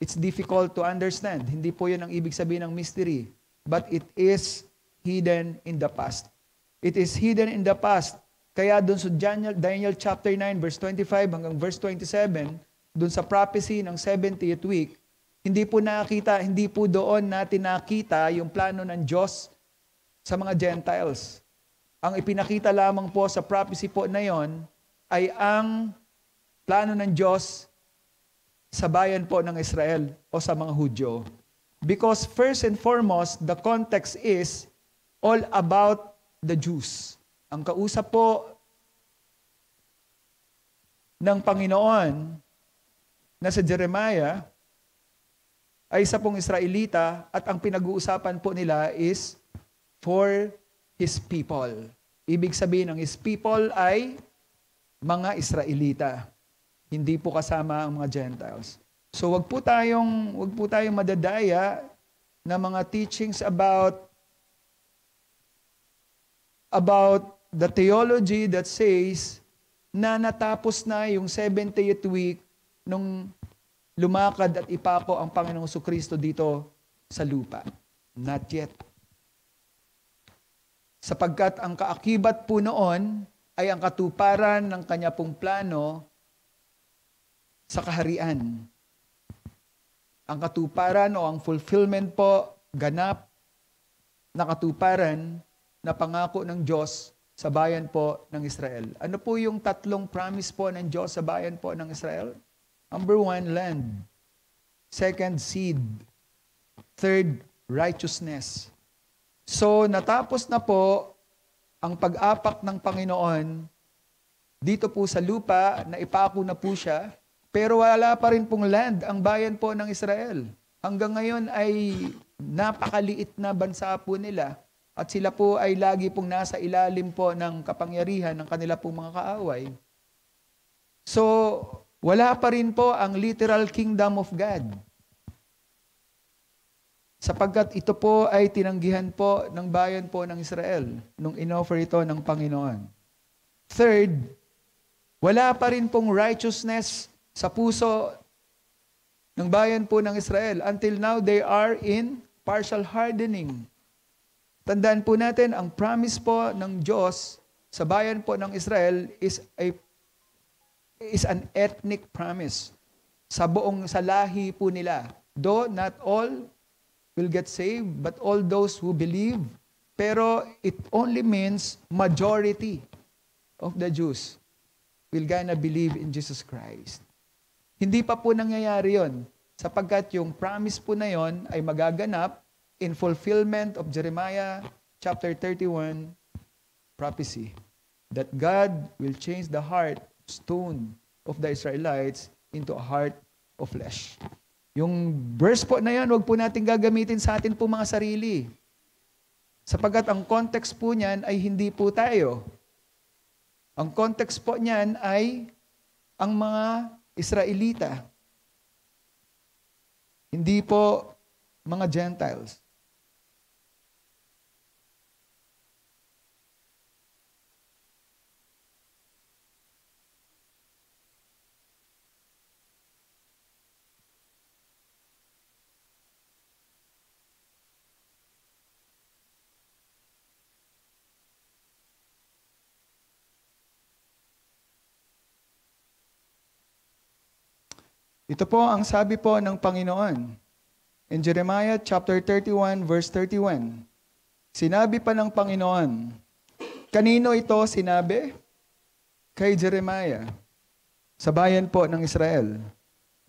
it's difficult to understand. Hindi po yun ang ibig sabihin ng mystery. But it is hidden in the past. It is hidden in the past. Kaya dun sa Daniel chapter 9, verse 25 hanggang verse 27, dun sa prophecy ng 70th week, hindi po doon natin nakita yung plano ng Diyos sa mga Gentiles. Ang ipinakita lamang po sa prophecy po na yon ay ang plano ng Diyos sa bayan po ng Israel o sa mga Hudyo. Because first and foremost, the context is all about the Jews. Ang kausap po ng Panginoon na sa Jeremiah ay isa pong Israelita at ang pinag-uusapan po nila is for His people. Ibig sabihin ng His people ay mga Israelita. Hindi po kasama ang mga Gentiles. So wag po tayong madadaya na mga teachings about the theology that says na natapos na yung 70th week nung lumakad at ipako ang Panginoong Jesucristo dito sa lupa. Not yet. Sapagkat ang kaakibat po noon ay ang katuparan ng kanya pong plano sa kaharian. Ang katuparan o ang fulfillment po, ganap na katuparan na pangako ng Diyos sa bayan po ng Israel. Ano po yung tatlong promise po ng Diyos sa bayan po ng Israel? Number 1, land. 2, seed. 3, righteousness. So, natapos na po ang pag-apak ng Panginoon dito po sa lupa, na ipako na po siya, pero wala pa rin pong land ang bayan po ng Israel. Hanggang ngayon ay napakaliit na bansa po nila at sila po ay lagi pong nasa ilalim po ng kapangyarihan ng kanila pong mga kaaway. So, wala pa rin po ang literal kingdom of God. Sapagkat ito po ay tinanggihan po ng bayan po ng Israel nung inoffer ito ng Panginoon. 3, wala pa rin pong righteousness sa puso ng bayan po ng Israel. Until now, they are in partial hardening. Tandaan po natin, ang promise po ng Diyos sa bayan po ng Israel is an ethnic promise. Sa lahi po nila. Though not all will get saved, but all those who believe. Pero it only means majority of the Jews will gonna believe in Jesus Christ. Hindi pa po nangyayari yon, sapagkat yung promise po na yon ay magaganap in fulfillment of Jeremiah chapter 31 prophecy, that God will change the heart stone of the Israelites into a heart of flesh. Yung verse po na yan, huwag po natin gagamitin sa atin po mga sarili. Sapagkat ang context po niyan ay hindi po tayo. Ang context po niyan ay ang mga Israelita. Hindi po mga Gentiles. Ito po ang sabi po ng Panginoon. In Jeremiah chapter 31 verse 31, sinabi pa ng Panginoon, kanino ito sinabi? Kay Jeremiah, sa bayan po ng Israel.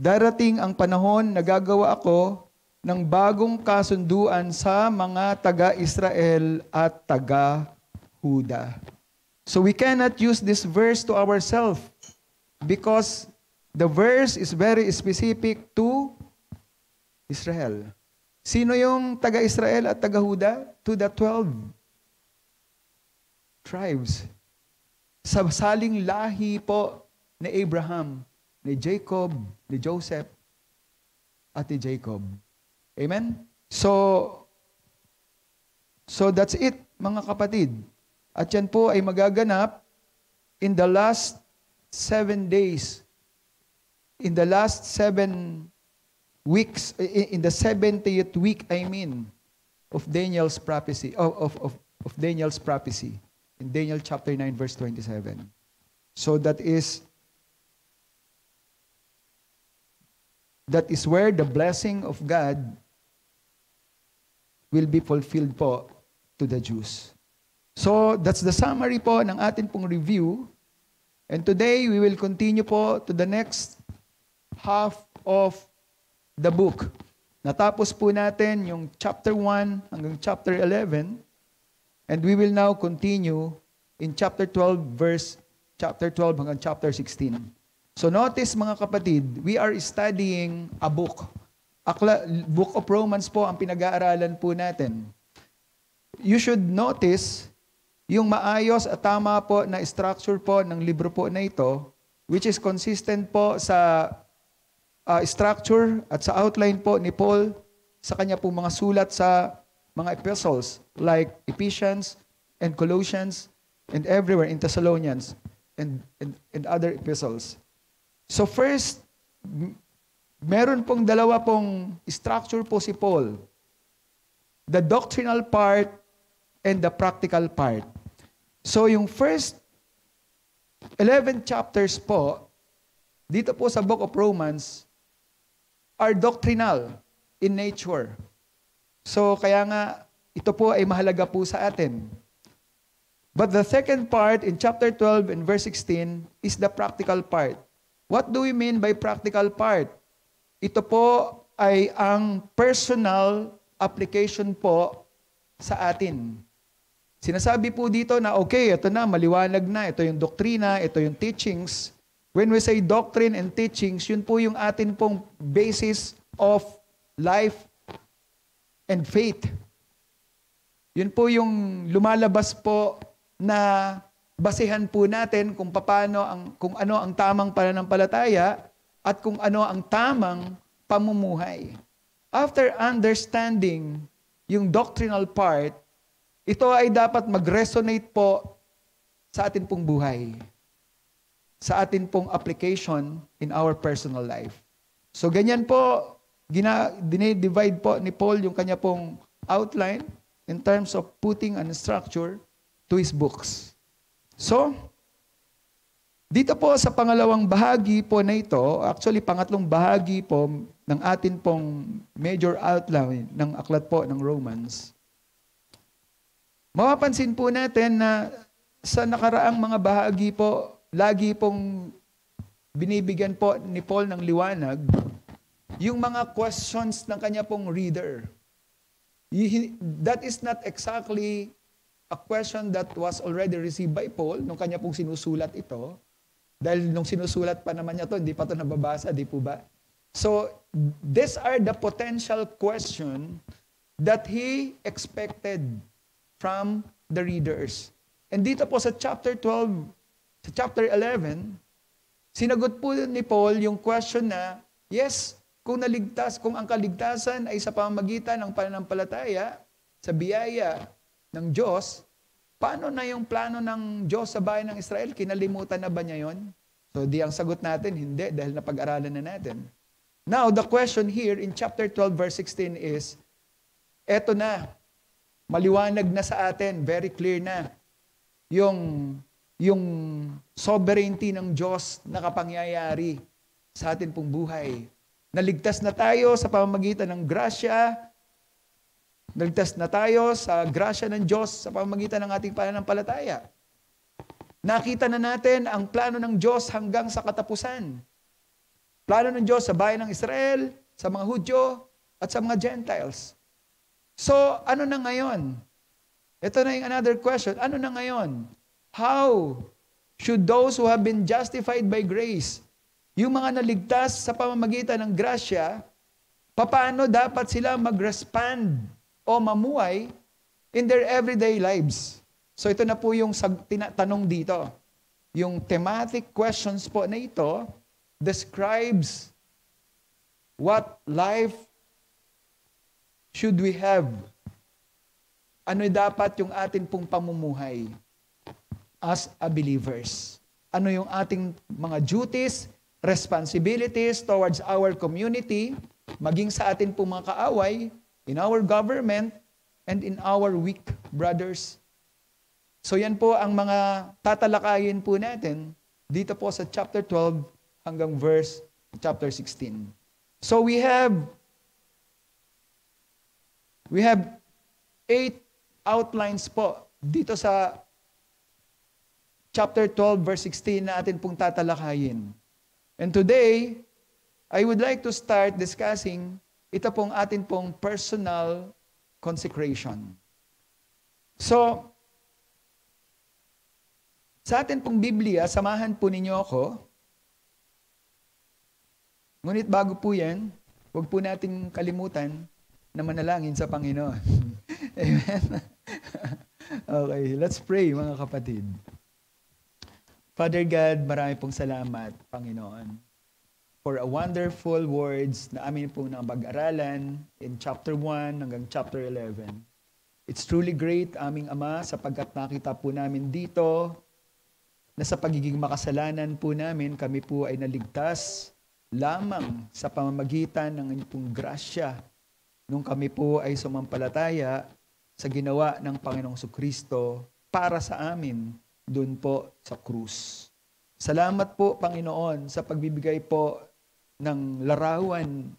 Darating ang panahon na gagawa ako ng bagong kasunduan sa mga taga-Israel at taga-Huda. So we cannot use this verse to ourselves because the verse is very specific to Israel. Sino yung taga-Israel at taga-Huda? To the 12 tribes. Sa saling lahi po ni Abraham, ni Jacob, ni Joseph, at ni Jacob. Amen? So that's it, mga kapatid. At yan po ay magaganap in the last 7 days. In the last 7 weeks, in the 70th week, of Daniel's prophecy, of Daniel's prophecy, in Daniel chapter 9, verse 27. So that is where the blessing of God will be fulfilled po to the Jews. So that's the summary po ng atin pong review. And today, we will continue po to the next half of the book. Natapos po natin yung chapter 1 hanggang chapter 11. And we will now continue in chapter 12 hanggang chapter 16. So notice mga kapatid, we are studying a book. Book of Romans po ang pinag-aaralan po natin. You should notice yung maayos at tama po na structure po ng libro po na ito, which is consistent po sa structure at sa outline po ni Paul sa kanya po mga sulat sa mga epistles like Ephesians and Colossians and everywhere in Thessalonians and other epistles. So first, meron pong dalawa pong structure po si Paul. The doctrinal part and the practical part. So yung first 11 chapters po, dito po sa Book of Romans, are doctrinal in nature. So kaya nga, ito po ay mahalaga po sa atin. But the second part in chapter 12 and verse 16 is the practical part. What do we mean by practical part? Ito po ay ang personal application po sa atin. Sinasabi po dito na okay, ito na, maliwanag na, ito yung doktrina, ito yung teachings. When we say doctrine and teachings, yun po yung atin pong basis of life and faith. Yun po yung lumalabas po na basehan po natin kung kung ano ang tamang pananampalataya at kung ano ang tamang pamumuhay. After understanding yung doctrinal part, ito ay dapat mag-resonate po sa atin pong buhay. Sa atin pong application in our personal life. So ganyan po, dinidivide po ni Paul yung kanya pong outline in terms of putting an structure to his books. So, dito po sa pangalawang bahagi po na ito, actually pangatlong bahagi po ng atin pong major outline ng aklat po ng Romans, mapapansin po natin na sa nakaraang mga bahagi po, lagi pong binibigyan po ni Paul ng liwanag yung mga questions ng kanya pong reader. That is not exactly a question that was already received by Paul nung kanya pong sinusulat ito. Dahil nung sinusulat pa naman niya to, hindi pa to nababasa, di po ba? So, these are the potential question that he expected from the readers. And dito po sa chapter 12, sa chapter 11, sinagot po ni Paul yung question na, yes, kung ang kaligtasan ay sa pamamagitan ng pananampalataya, sa biyaya ng Diyos, paano na yung plano ng Diyos sa bayan ng Israel? Kinalimutan na ba niya yon? So di ang sagot natin, hindi, dahil napag-aralan na natin. Now, the question here in chapter 12 verse 16 is, eto na, maliwanag na sa atin, very clear na, yung sovereignty ng Diyos na kapangyayari sa atin pong buhay. Naligtas na tayo sa pamamagitan ng grasya. Naligtas na tayo sa grasya ng Diyos sa pamamagitan ng ating pananampalataya. Nakita na natin ang plano ng Diyos hanggang sa katapusan. Plano ng Diyos sa bayan ng Israel, sa mga Hudyo, at sa mga Gentiles. So, ano na ngayon? Ito na yung another question. Ano na ngayon? How should those who have been justified by grace, yung mga naligtas sa pamamagitan ng grasya, paano dapat sila mag-respond o mamuhay in their everyday lives? So ito na po yung tanong dito. Yung thematic questions po na ito describes what life should we have. Ano dapat yung atin pong pamumuhay as a believers? Ano yung ating mga duties, responsibilities towards our community, maging sa atin pong mga kaaway, in our government, and in our weak brothers. So yan po ang mga tatalakayin po natin dito po sa chapter 12 hanggang verse chapter 16. So we have 8 outlines po dito sa chapter 12 verse 16 na atin pong tatalakayin. And today, I would like to start discussing ito pong atin pong personal consecration. So, sa atin pong Biblia, samahan po ninyo ako. Ngunit bago po yan, huwag po natin kalimutan na manalangin sa Panginoon. Amen? Okay, let's pray mga kapatid. Father God, marami pong salamat, Panginoon, for a wonderful words na amin po na pag-aralan in chapter 1 hanggang chapter 11. It's truly great, aming Ama, sapagkat nakita po namin dito na sa pagiging makasalanan po namin, kami po ay naligtas lamang sa pamamagitan ng inyong pong grasya nung kami po ay sumampalataya sa ginawa ng Panginoong Kristo para sa amin doon po sa krus. Salamat po, Panginoon, sa pagbibigay po ng larawan,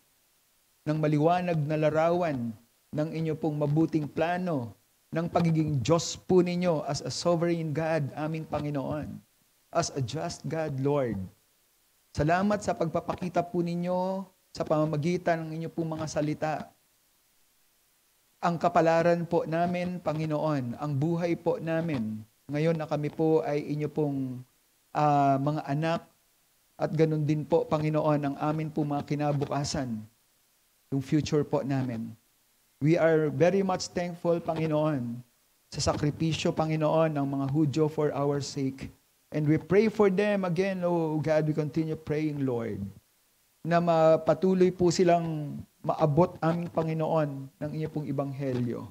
ng maliwanag na larawan ng inyo pong mabuting plano, ng pagiging Diyos po ninyo as a sovereign God, aming Panginoon, as a just God, Lord. Salamat sa pagpapakita po ninyo sa pamamagitan ng inyo pong mga salita. Ang kapalaran po namin, Panginoon, ang buhay po namin, ngayon na kami po ay inyo pong mga anak, at ganun din po, Panginoon, ang amin po mga kinabukasan, yung future po namin. We are very much thankful, Panginoon, sa sakripisyo, Panginoon, ng mga Hudyo for our sake. And we pray for them again, oh God, we continue praying, Lord, na mapatuloy po silang maabot aming Panginoon ng inyo pong ibanghelyo.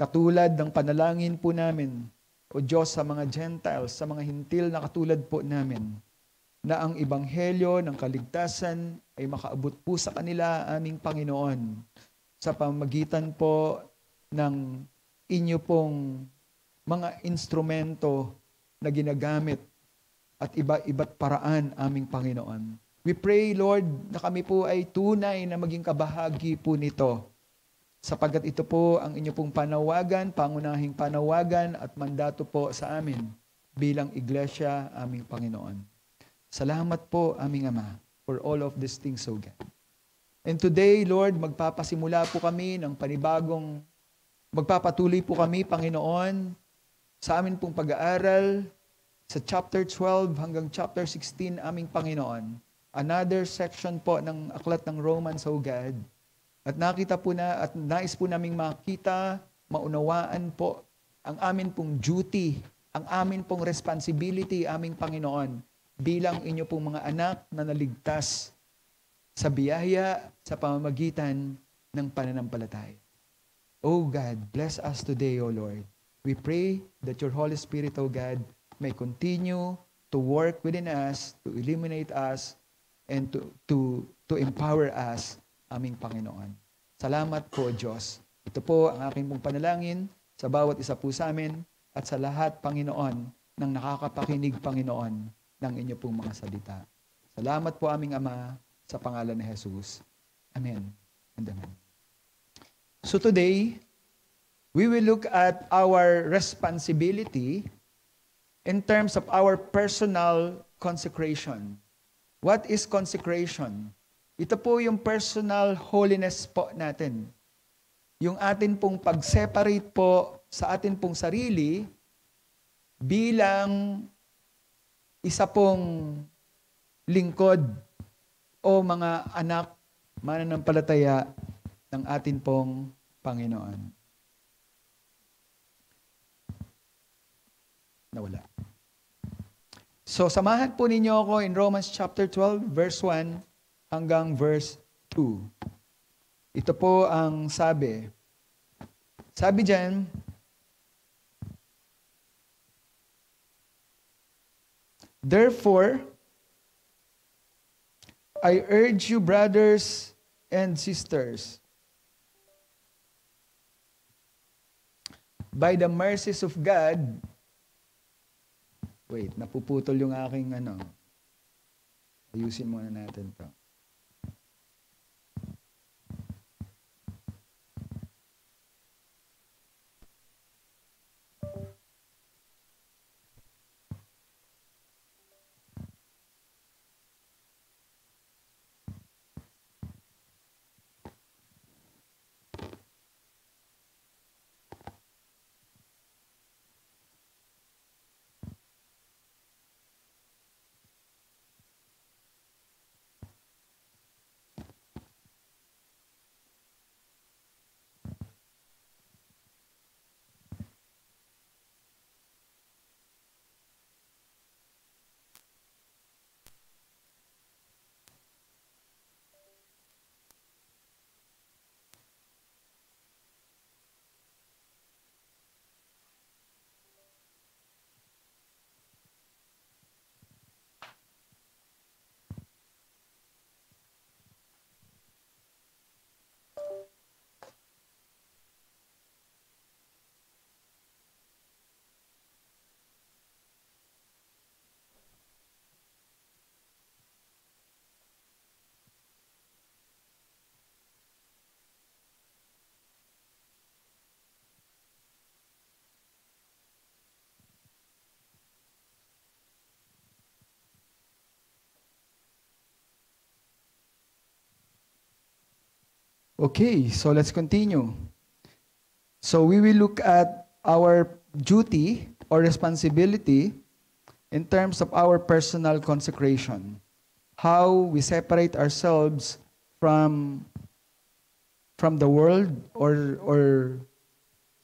Katulad ng panalangin po namin, o Diyos, sa mga Gentiles, sa mga hintil na katulad po namin, na ang ibanghelyo ng kaligtasan ay makaabot po sa kanila, aming Panginoon, sa pamamagitan po ng inyo pong mga instrumento na ginagamit at iba't paraan, aming Panginoon. We pray, Lord, na kami po ay tunay na maging kabahagi po nito, sapagkat ito po ang inyo pong panawagan, pangunahing panawagan at mandato po sa amin bilang iglesia, aming Panginoon. Salamat po, aming Ama, for all of these things, O God. And today, Lord, magpapasimula po kami ng magpapatuloy po kami, Panginoon, sa amin pong pag-aaral sa chapter 12 hanggang chapter 16, aming Panginoon. Another section po ng aklat ng Romans, O God. At nakita po na, at nais po naming makita, maunawaan po ang amin pong duty, ang amin pong responsibility, aming Panginoon, bilang inyo pong mga anak na naligtas sa biyaya sa pamamagitan ng pananampalataya. Oh God, bless us today, O Lord. We pray that your Holy Spirit, O God, may continue to work within us, to illuminate us, and to empower us, aming Panginoon. Salamat po, Diyos. Ito po ang aking pong panalangin sa bawat isa po sa amin at sa lahat, Panginoon, ng nakakapakinig, Panginoon, ng inyo pong mga salita. Salamat po aming Ama sa pangalan ni Jesus. Amen and amen. So today, we will look at our responsibility in terms of our personal consecration. What is consecration? Ito po yung personal holiness po natin. Yung atin pong pag-separate po sa atin pong sarili bilang isa pong lingkod o mga anak mananampalataya ng atin pong Panginoon. Nawala. So, samahan po ninyo ako in Romans chapter 12, verse 1 hanggang verse 2. Ito po ang sabi. Sabi dyan, therefore, I urge you, brothers and sisters, by the mercies of God, wait, napuputol yung aking ayusin muna natin to. Okay, so let's continue. So we will look at our duty or responsibility in terms of our personal consecration. How we separate ourselves from the world or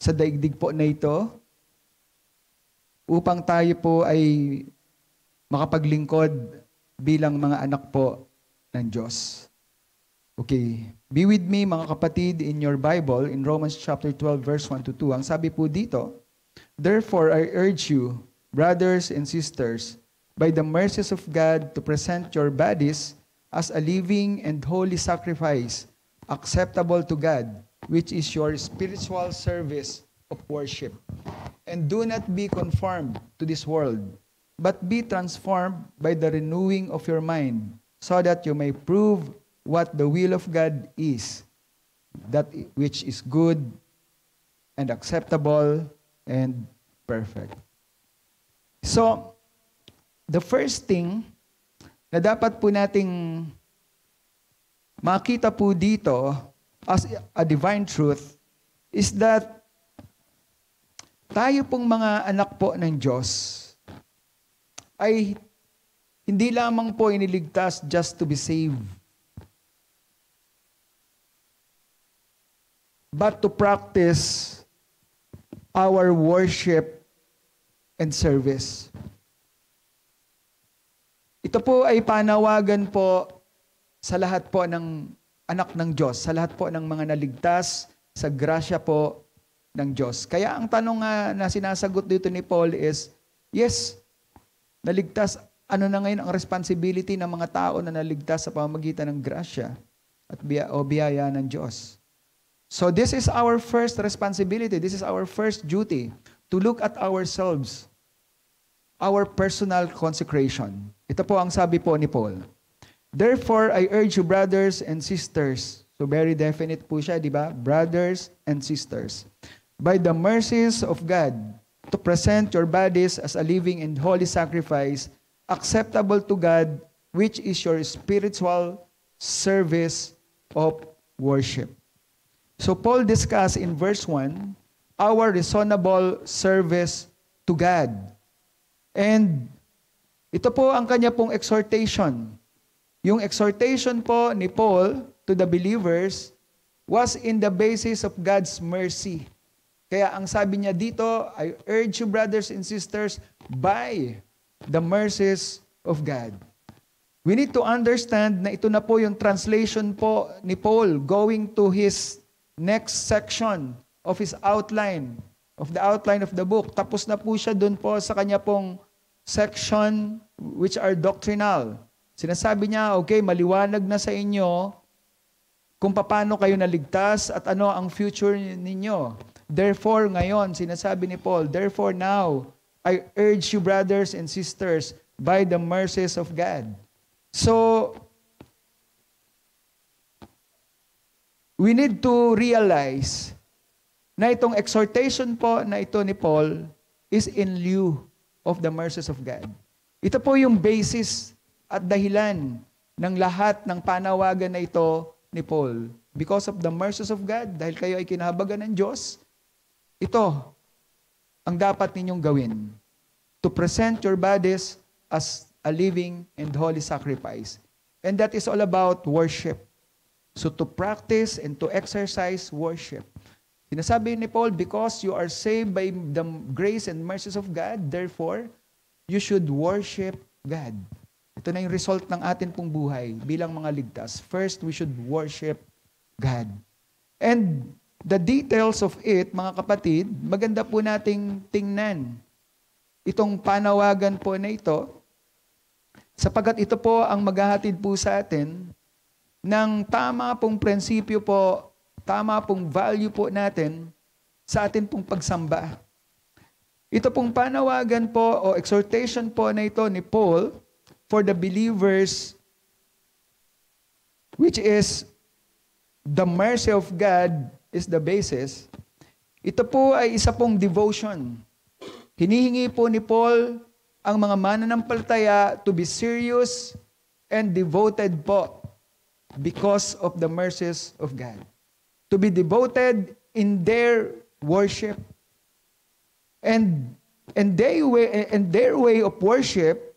sa daigdig po na ito upang tayo po ay makapaglingkod bilang mga anak po ng Diyos. Okay. Be with me, mga kapatid, in your Bible, in Romans chapter 12, verse 1 to 2. Ang sabi po dito, therefore, I urge you, brothers and sisters, by the mercies of God, to present your bodies as a living and holy sacrifice, acceptable to God, which is your spiritual service of worship. And do not be conformed to this world, but be transformed by the renewing of your mind, so that you may prove what the will of God is, that which is good and acceptable and perfect. So, the first thing na dapat po nating makita po dito as a divine truth is that tayo pong mga anak po ng Diyos ay hindi lamang po iniligtas just to be saved, but to practice our worship and service. Ito po ay panawagan po sa lahat po ng anak ng Diyos, sa lahat po ng mga naligtas sa grasya po ng Diyos. Kaya ang tanong na sinasagot dito ni Paul is, yes, naligtas, ano na ngayon ang responsibility ng mga tao na naligtas sa pamamagitan ng grasya at biyaya ng Diyos? So this is our first responsibility. This is our first duty, to look at ourselves, our personal consecration. Ito po ang sabi po ni Paul. Therefore, I urge you, brothers and sisters. So very definite po siya, di ba? Brothers and sisters. By the mercies of God, to present your bodies as a living and holy sacrifice, acceptable to God, which is your spiritual service of worship. So Paul discussed in verse 1, our reasonable service to God. And ito po ang kanya pong exhortation. Yung exhortation po ni Paul to the believers was in the basis of God's mercy. Kaya ang sabi niya dito, I urge you, brothers and sisters, by the mercies of God. We need to understand na ito na po yung translation po ni Paul going to his next section of his outline, of the book. Tapos na po siya doon po sa kanya pong section which are doctrinal. Sinasabi niya, okay, maliwanag na sa inyo kung paano kayo naligtas at ano ang future ninyo. Therefore, ngayon, sinasabi ni Paul, therefore now, I urge you, brothers and sisters, by the mercies of God. So, we need to realize na itong exhortation po na ito ni Paul is in lieu of the mercies of God. Ito po yung basis at dahilan ng lahat ng panawagan na ito ni Paul. Because of the mercies of God, dahil kayo ay kinahabagan ng Diyos, ito ang dapat ninyong gawin. To present your bodies as a living and holy sacrifice. And that is all about worship. So to practice and to exercise worship. Sinasabi ni Paul, because you are saved by the grace and mercies of God, therefore, you should worship God. Ito na yung result ng atin pong buhay bilang mga ligtas. First, we should worship God. And the details of it, mga kapatid, maganda po nating tingnan. Itong panawagan po na ito, sapagkat ito po ang maghahatid po sa atin ng tama pong prinsipyo po, tama pong value po natin sa atin pong pagsamba. Ito pong panawagan po o exhortation po na ito ni Paul for the believers, which is the mercy of God is the basis. Ito po ay isa pong devotion. Hinihingi po ni Paul ang mga mananampalataya to be serious and devoted po because of the mercies of God. To be devoted in their worship. And their way of worship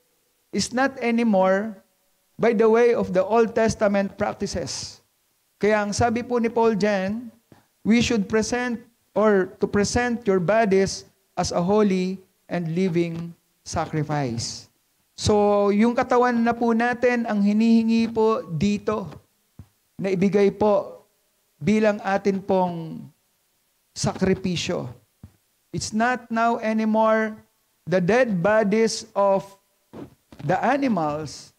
is not anymore by the way of the Old Testament practices. Kaya ang sabi po ni Paul dyan, we should present your bodies as a holy and living sacrifice. So, yung katawan na po natin ang hinihingi po dito na ibigay po bilang atin pong sakripisyo. It's not now anymore the dead bodies of the animals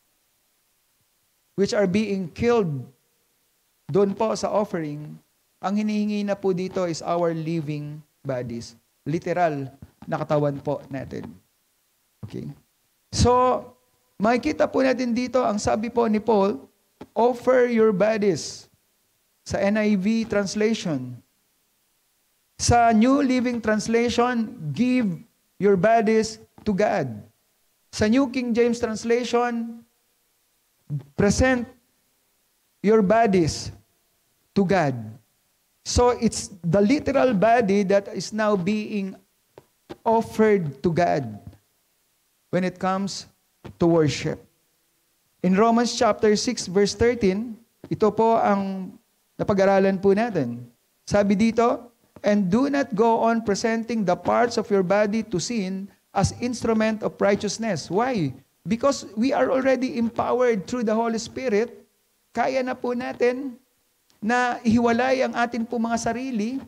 which are being killed doon po sa offering. Ang hinihingi na po dito is our living bodies. Literal na katawan po natin. Okay? So, makikita po natin dito, ang sabi po ni Paul, offer your bodies. Sa NIV translation. Sa New Living Translation, give your bodies to God. Sa New King James Translation, present your bodies to God. So it's the literal body that is now being offered to God when it comes to worship. In Romans chapter 6 verse 13, ito po ang napag-aralan po natin. Sabi dito, and do not go on presenting the parts of your body to sin as instrument of righteousness. Why? Because we are already empowered through the Holy Spirit. Kaya na po natin na ihiwalay ang atin po mga sarili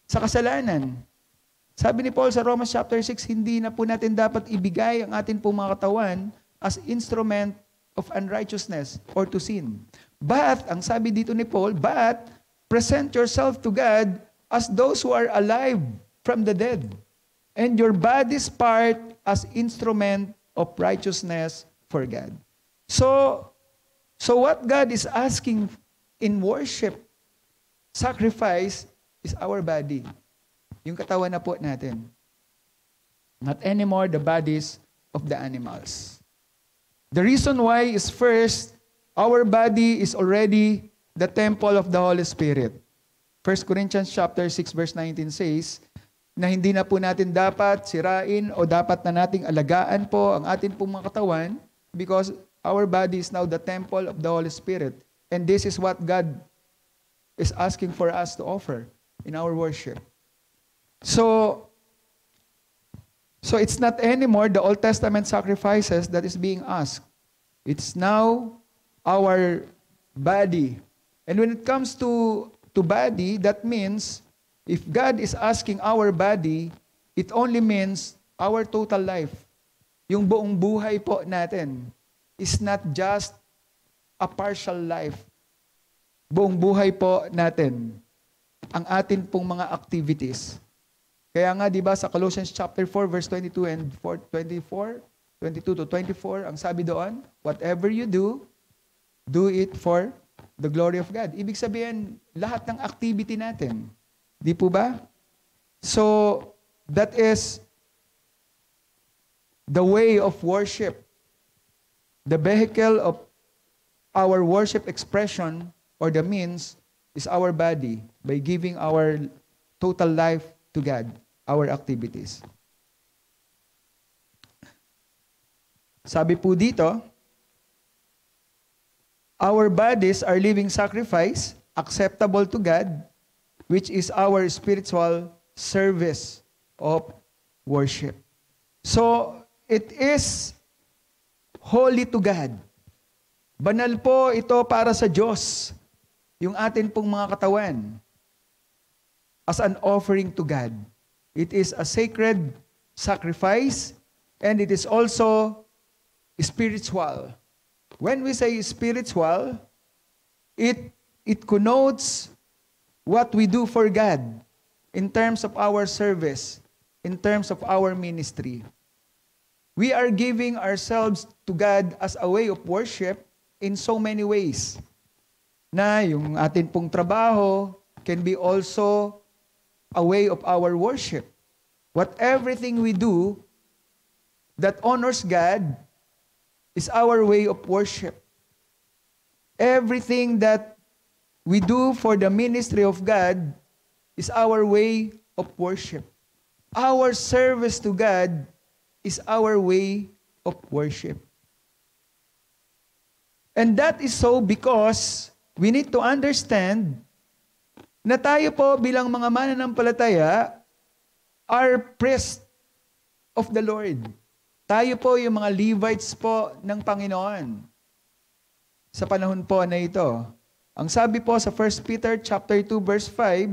sa kasalanan. Sabi ni Paul sa Romans chapter 6, hindi na po natin dapat ibigay ang atin po mga katawan as instrument of unrighteousness or to sin. But, ang sabi dito ni Paul, but present yourself to God as those who are alive from the dead, and your body's part as instrument of righteousness for God. So what God is asking in worship, sacrifice, is our body. Yung katawan na po natin. Not anymore the bodies of the animals. The reason why is first, our body is already the temple of the Holy Spirit. 1 Corinthians chapter 6 verse 19 says, na hindi na po natin dapat sirain o dapat na nating alagaan po ang atin pong mga katawan because our body is now the temple of the Holy Spirit. And this is what God is asking for us to offer in our worship. So it's not anymore the Old Testament sacrifices that is being asked. It's now our body. And when it comes to body, that means if God is asking our body, it only means our total life. Yung buong buhay po natin is not just a partial life. Buong buhay po natin ang atin pong mga activities. Kaya nga, di ba, sa Colossians chapter 4, verse 22 and 24, 22 to 24, ang sabi doon, whatever you do, do it for the glory of God. Ibig sabihin, lahat ng activity natin. Di po ba? So, that is the way of worship. The vehicle of our worship expression or the means is our body by giving our total life to God, our activities. Sabi po dito, our bodies are living sacrifice, acceptable to God, which is our spiritual service of worship. So, it is holy to God. Banal po ito para sa Diyos, yung atin pong mga katawan, as an offering to God. It is a sacred sacrifice, and it is also spiritual. When we say spiritual, it connotes what we do for God in terms of our service, in terms of our ministry. We are giving ourselves to God as a way of worship in so many ways. Na yung atin pong trabaho can be also a way of our worship. Everything we do that honors God is our way of worship. Everything that we do for the ministry of God is our way of worship. Our service to God is our way of worship. And that is so because we need to understand na tayo po bilang mga mananampalataya are priests of the Lord. Tayo po yung mga Levites po ng Panginoon sa panahon po na ito. Ang sabi po sa 1 Peter chapter 2 verse 5,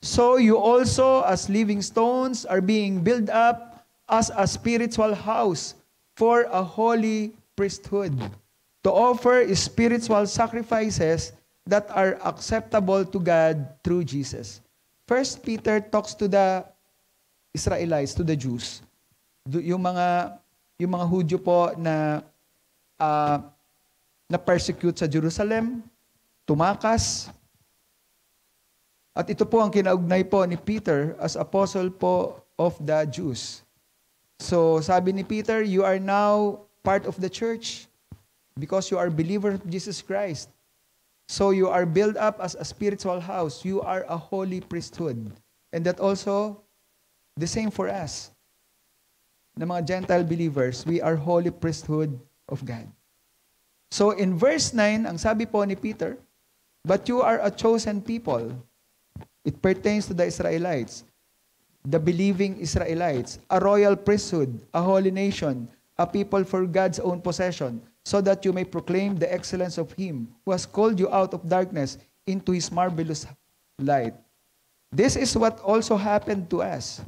so you also as living stones are being built up as a spiritual house for a holy priesthood, to offer spiritual sacrifices that are acceptable to God through Jesus. 1 Peter talks to the Israelites, to the Jews. Yung mga Hudyo po na persecute sa Jerusalem, tumakas. At ito po ang kinaugnay po ni Peter as apostle po of the Jews. So sabi ni Peter, you are now part of the church because you are a believer of Jesus Christ. So you are built up as a spiritual house. You are a holy priesthood. And that also, the same for us. Na mga Gentile believers, we are holy priesthood of God. So in verse 9, ang sabi po ni Peter, but you are a chosen people. It pertains to the Israelites, the believing Israelites, a royal priesthood, a holy nation, a people for God's own possession, so that you may proclaim the excellence of Him who has called you out of darkness into His marvelous light. This is what also happened to us.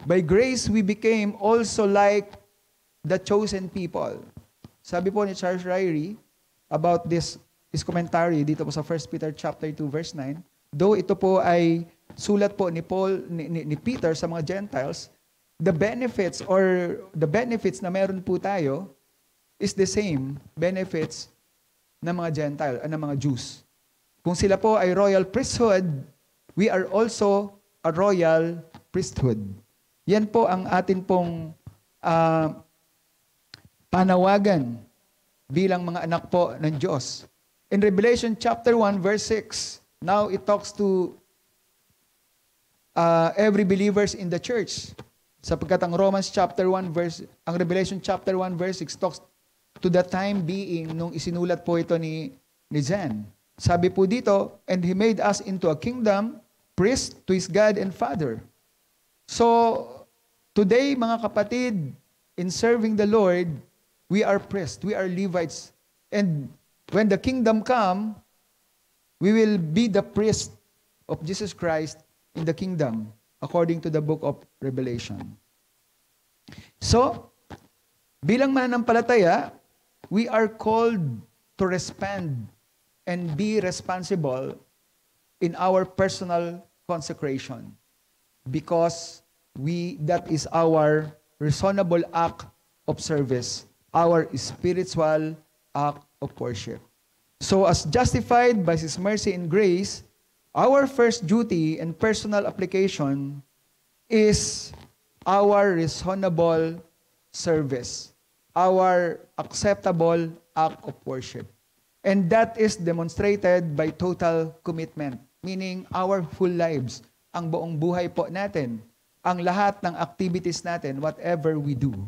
By grace, we became also like the chosen people. Sabi po ni Charles Ryrie about this commentary dito po sa 1 Peter chapter 2 verse 9, though ito po ay sulat po ni Peter sa mga Gentiles, the benefits na meron po tayo is the same benefits ng mga Gentile, ng mga Jews. Kung sila po ay royal priesthood, we are also a royal priesthood. Yan po ang atin pong panawagan bilang mga anak po ng Diyos. In Revelation chapter 1 verse 6, now it talks to every believers in the church. Sapagkat ang Revelation chapter 1 verse 6 talks to the time being nung isinulat po ito ni Jan. Sabi po dito, and He made us into a kingdom, priest to His God and Father. So, today mga kapatid, in serving the Lord, we are priests, we are Levites. And when the kingdom come, we will be the priest of Jesus Christ in the kingdom, according to the book of Revelation. So, bilang mananampalataya, we are called to respond and be responsible in our personal consecration because that is our reasonable act of service, our spiritual act of worship. So as justified by His mercy and grace, our first duty and personal application is our reasonable service, our acceptable act of worship. And that is demonstrated by total commitment, meaning our full lives, ang buong buhay po natin, ang lahat ng activities natin, whatever we do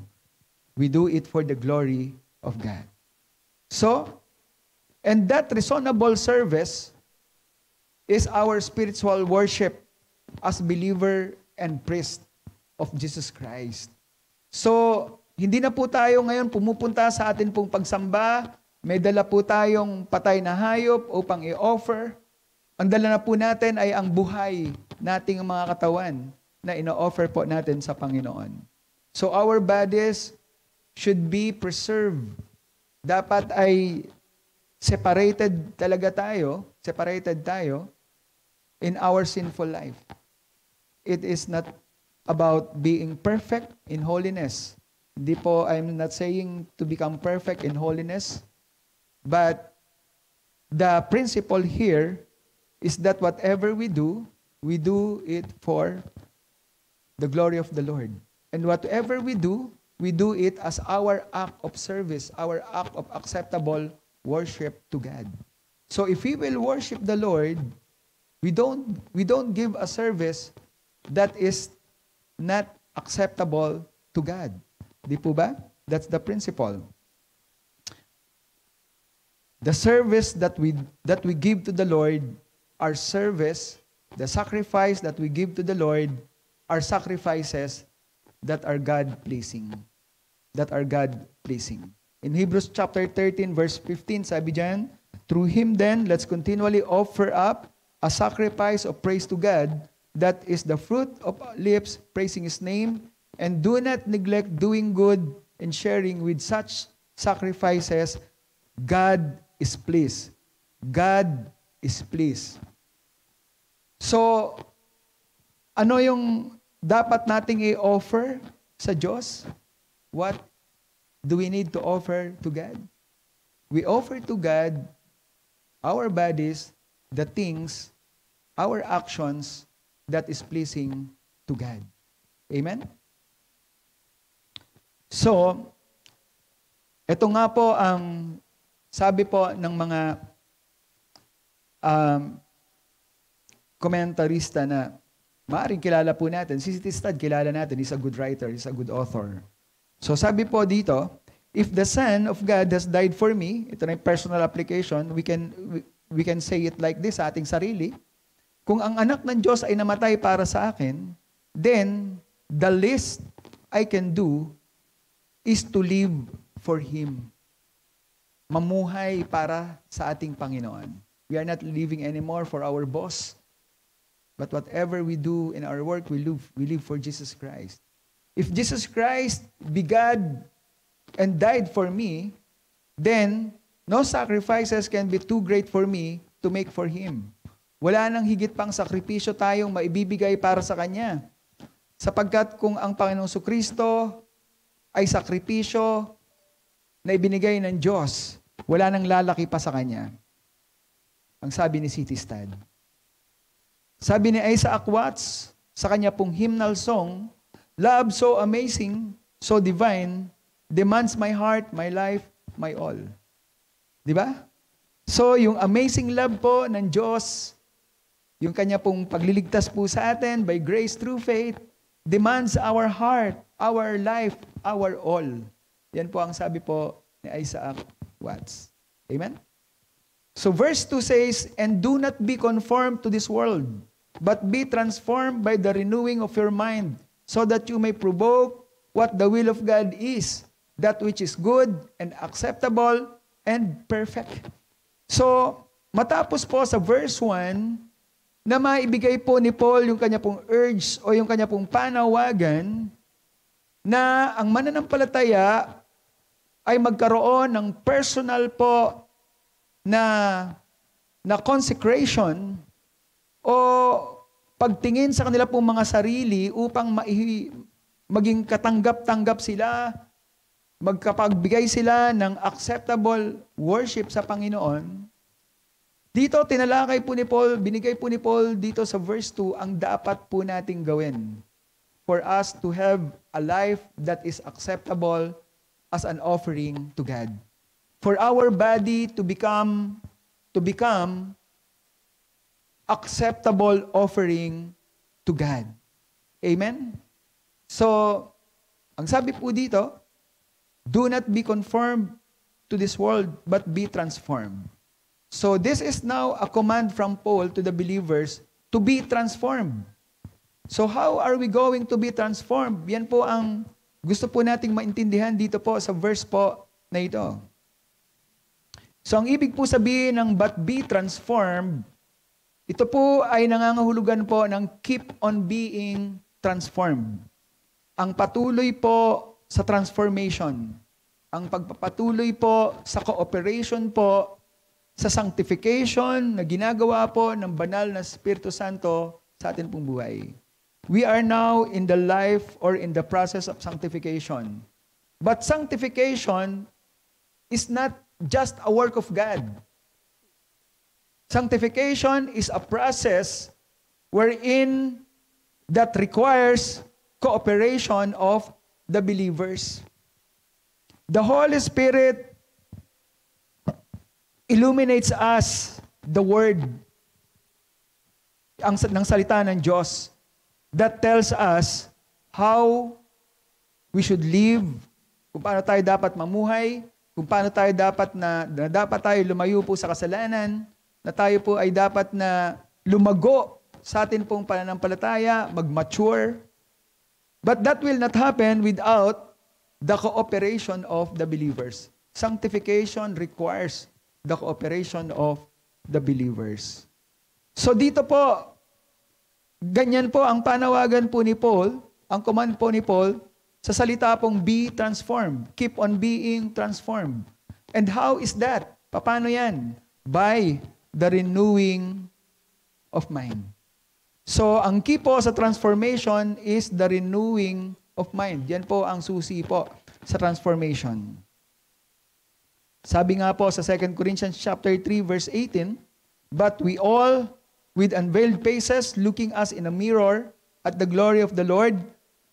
it for the glory of God. So, and that reasonable service is our spiritual worship as believer and priest of Jesus Christ. So, hindi na po tayo ngayon pumupunta sa atin pong pagsamba, may dala po tayong patay na hayop upang i-offer. Ang dala na po natin ay ang buhay nating mga katawan na ino-offer po natin sa Panginoon. So our bodies should be preserved. Dapat ay separated tayo in our sinful life. It is not about being perfect in holiness. Hindi po, I'm not saying to become perfect in holiness, but the principle here is that whatever we do it for the glory of the Lord. And whatever we do it as our act of service, our act of acceptable worship to God. So if we will worship the Lord, we don't give a service that is not acceptable to God. Di po ba? That's the principle. The service that we give to the Lord, our service, the sacrifice that we give to the Lord, are sacrifices that are God-pleasing. In Hebrews chapter 13, verse 15, sabi diyan, through Him then, let's continually offer up a sacrifice of praise to God, that is the fruit of our lips, praising His name, and do not neglect doing good and sharing with such sacrifices. God is pleased. God is pleased. So, ano yung dapat nating i-offer sa Diyos? What do we need to offer to God? We offer to God our bodies, the things, our actions that is pleasing to God. Amen? So, ito nga po ang sabi po ng mga komentarista na maaaring kilala po natin. Si C.T. Studd, kilala natin. He's a good writer. He's a good author. So sabi po dito, if the Son of God has died for me, ito na yung personal application, we can say it like this sa ating sarili. Kung ang anak ng Diyos ay namatay para sa akin, then the least I can do is to live for Him. Mamuhay para sa ating Panginoon. We are not living anymore for our boss. But whatever we do in our work, we live for Jesus Christ. If Jesus Christ be God and died for me, then no sacrifices can be too great for me to make for Him. Wala nang higit pang sakripisyo tayong maibibigay para sa Kanya. Sapagkat kung ang Panginoong Kristo ay sakripisyo na ibinigay ng Diyos, wala nang lalaki pa sa kanya. Ang sabi ni C.T. Studd. Sabi ni Isaac Watts sa kanya pong hymnal song, "Love so amazing, so divine, demands my heart, my life, my all." Di ba? So, yung amazing love po ng Diyos, yung kanya pong pagliligtas po sa atin by grace through faith, demands our heart, our life, our all. Yan po ang sabi po ni Isaac Watts. Amen? So verse 2 says, "And do not be conformed to this world, but be transformed by the renewing of your mind, so that you may provoke what the will of God is, that which is good and acceptable and perfect." So, matapos po sa verse 1, na maibigay po ni Paul yung kanya pong urge o yung kanya pong panawagan na ang mananampalataya ay magkaroon ng personal po na consecration o pagtingin sa kanila pong mga sarili upang maging katanggap-tanggap sila, magkapagbigay sila ng acceptable worship sa Panginoon. Dito, tinalakay po ni Paul, binigay po ni Paul dito sa verse 2 ang dapat po nating gawin for us to have a life that is acceptable as an offering to God. For our body to become acceptable offering to God. Amen? So, ang sabi po dito, do not be conformed to this world, but be transformed. So, this is now a command from Paul to the believers to be transformed. So, how are we going to be transformed? Yan po ang gusto po nating maintindihan dito po sa verse po na ito. So, ang ibig po sabihin ng but be transformed, ito po ay nangangahulugan po ng keep on being transformed. Ang patuloy po sa transformation. Ang pagpapatuloy po sa cooperation po sa sanctification na ginagawa po ng banal na Espiritu Santo sa atin pong buhay. We are now in the life or in the process of sanctification. But sanctification is not just a work of God. Sanctification is a process wherein that requires cooperation of the believers. The Holy Spirit illuminates us the Word ng salita ng Diyos that tells us how we should live, kung paano tayo dapat mamuhay, kung paano tayo dapat dapat tayo lumayo po sa kasalanan, na tayo po ay dapat na lumago sa atin pong pananampalataya, mag-mature. But that will not happen without the cooperation of the believers. Sanctification requires the cooperation of the believers. So dito po, ganyan po ang panawagan po ni Paul, ang command po ni Paul, sa salita pong be transformed. Keep on being transformed. And how is that? Paano yan? By the renewing of mind. So, ang key po sa transformation is the renewing of mind. Yan po ang susi po sa transformation. Sabi nga po sa 2 Corinthians chapter 3 verse 18, "But we all, with unveiled faces, looking as in a mirror at the glory of the Lord,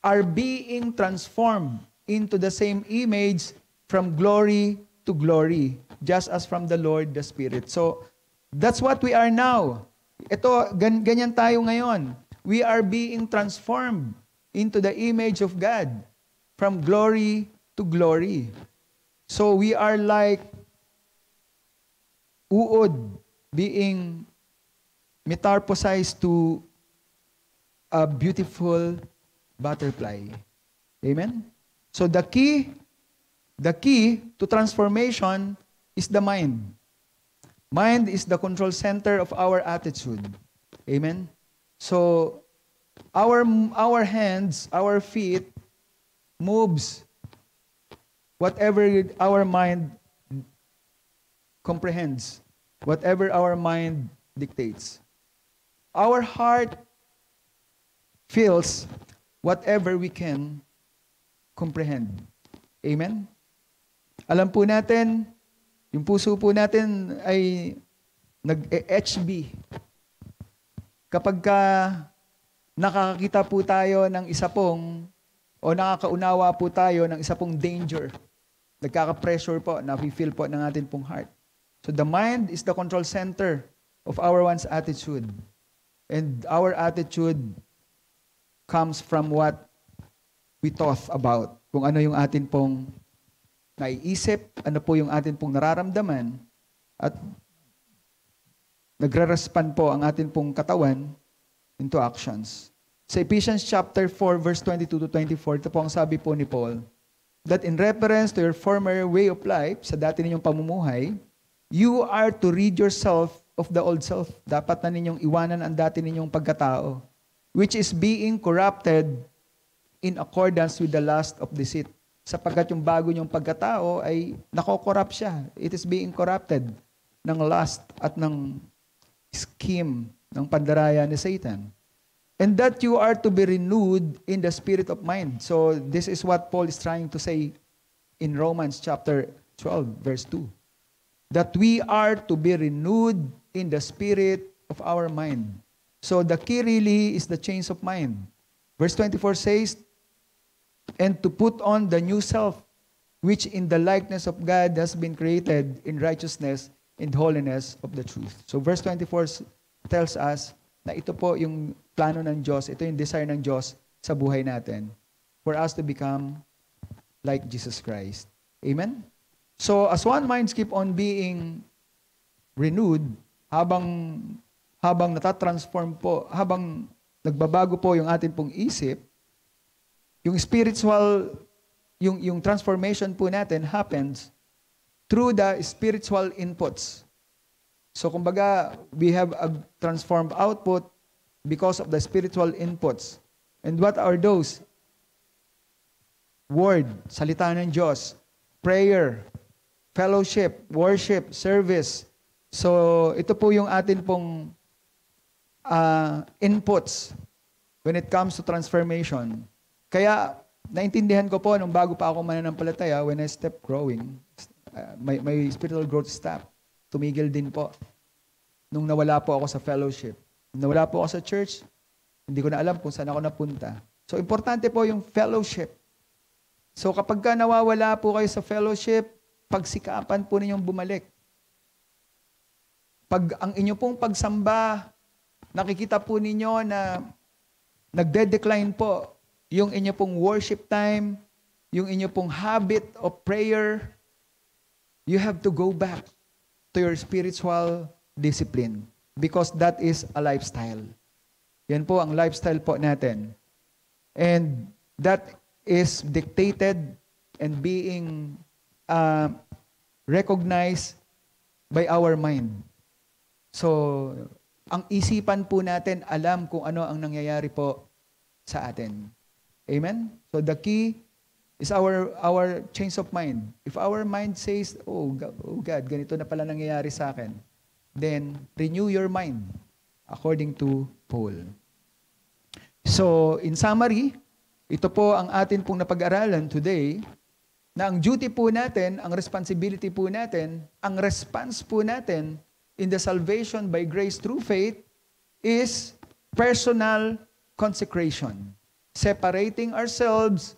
are being transformed into the same image from glory to glory, just as from the Lord the Spirit." So, that's what we are now. Ito, ganyan tayo ngayon. We are being transformed into the image of God from glory to glory. So, we are like uod being metamorphosized to a beautiful butterfly. Amen? So the key to transformation is the mind. Mind is the control center of our attitude. Amen? So our hands, our feet moves whatever our mind comprehends, whatever our mind dictates. Our heart feels whatever we can comprehend. Amen? Alam po natin, yung puso po natin ay nag-HB. Kapag ka nakakakita po tayo ng isa pong, o nakakaunawa po tayo ng isa pong danger, nagkaka-pressure po, na-feel po ng ating pong heart. So the mind is the control center of our one's attitude. And our attitude comes from what we thought about. Kung ano yung atin pong naiisip, ano po yung atin pong nararamdaman, at nagre-respond po ang atin pong katawan into actions. Sa Ephesians chapter 4, verse 22 to 24, ito po ang sabi po ni Paul, that in reference to your former way of life, sa dati ninyong pamumuhay, you are to rid yourself of the old self. Dapat na ninyong iwanan ang dati ninyong pagkatao, which is being corrupted in accordance with the lust of deceit. Sapagkat yung bago niyong pagkatao ay nakokorrupt siya. It is being corrupted ng lust at ng scheme ng pandaraya ni Satan. And that you are to be renewed in the spirit of mind. So this is what Paul is trying to say in Romans chapter 12, verse 2. That we are to be renewed in the spirit of our mind. So the key really is the change of mind. Verse 24 says, and to put on the new self, which in the likeness of God has been created in righteousness and holiness of the truth. So verse 24 tells us na ito po yung plano ng Diyos, ito yung desire ng Diyos sa buhay natin for us to become like Jesus Christ. Amen? So as one minds keep on being renewed, habang natatransform po, habang nagbabago po yung atin pong isip, yung spiritual, yung transformation po natin happens through the spiritual inputs. So kumbaga, we have a transformed output because of the spiritual inputs. And what are those? Word, salita ng Diyos, prayer, fellowship, worship, service. So ito po yung atin pong inputs when it comes to transformation. Kaya naintindihan ko po nung bago pa ako mananampalataya, when I stepped growing, my spiritual growth stopped. Tumigil din po. Nung nawala po ako sa fellowship. Nawala po ako sa church, hindi ko na alam kung saan ako napunta. So, importante po yung fellowship. So, kapag ka nawawala po kayo sa fellowship, pagsikapan po ninyong bumalik. Pag ang inyo pong pagsamba, nakikita po ninyo na nagde-decline po yung inyo pong worship time, yung inyo pong habit of prayer, you have to go back to your spiritual discipline because that is a lifestyle. Yan po ang lifestyle po natin. And that is dictated and being recognized by our mind. So, ang isipan po natin alam kung ano ang nangyayari po sa atin. Amen? So the key is our change of mind. If our mind says, oh God, ganito na pala nangyayari sa akin, then renew your mind according to Paul. So, in summary, ito po ang atin pong napag-aralan today, na ang duty po natin, ang responsibility po natin, ang response po natin in the salvation by grace through faith is personal consecration. Separating ourselves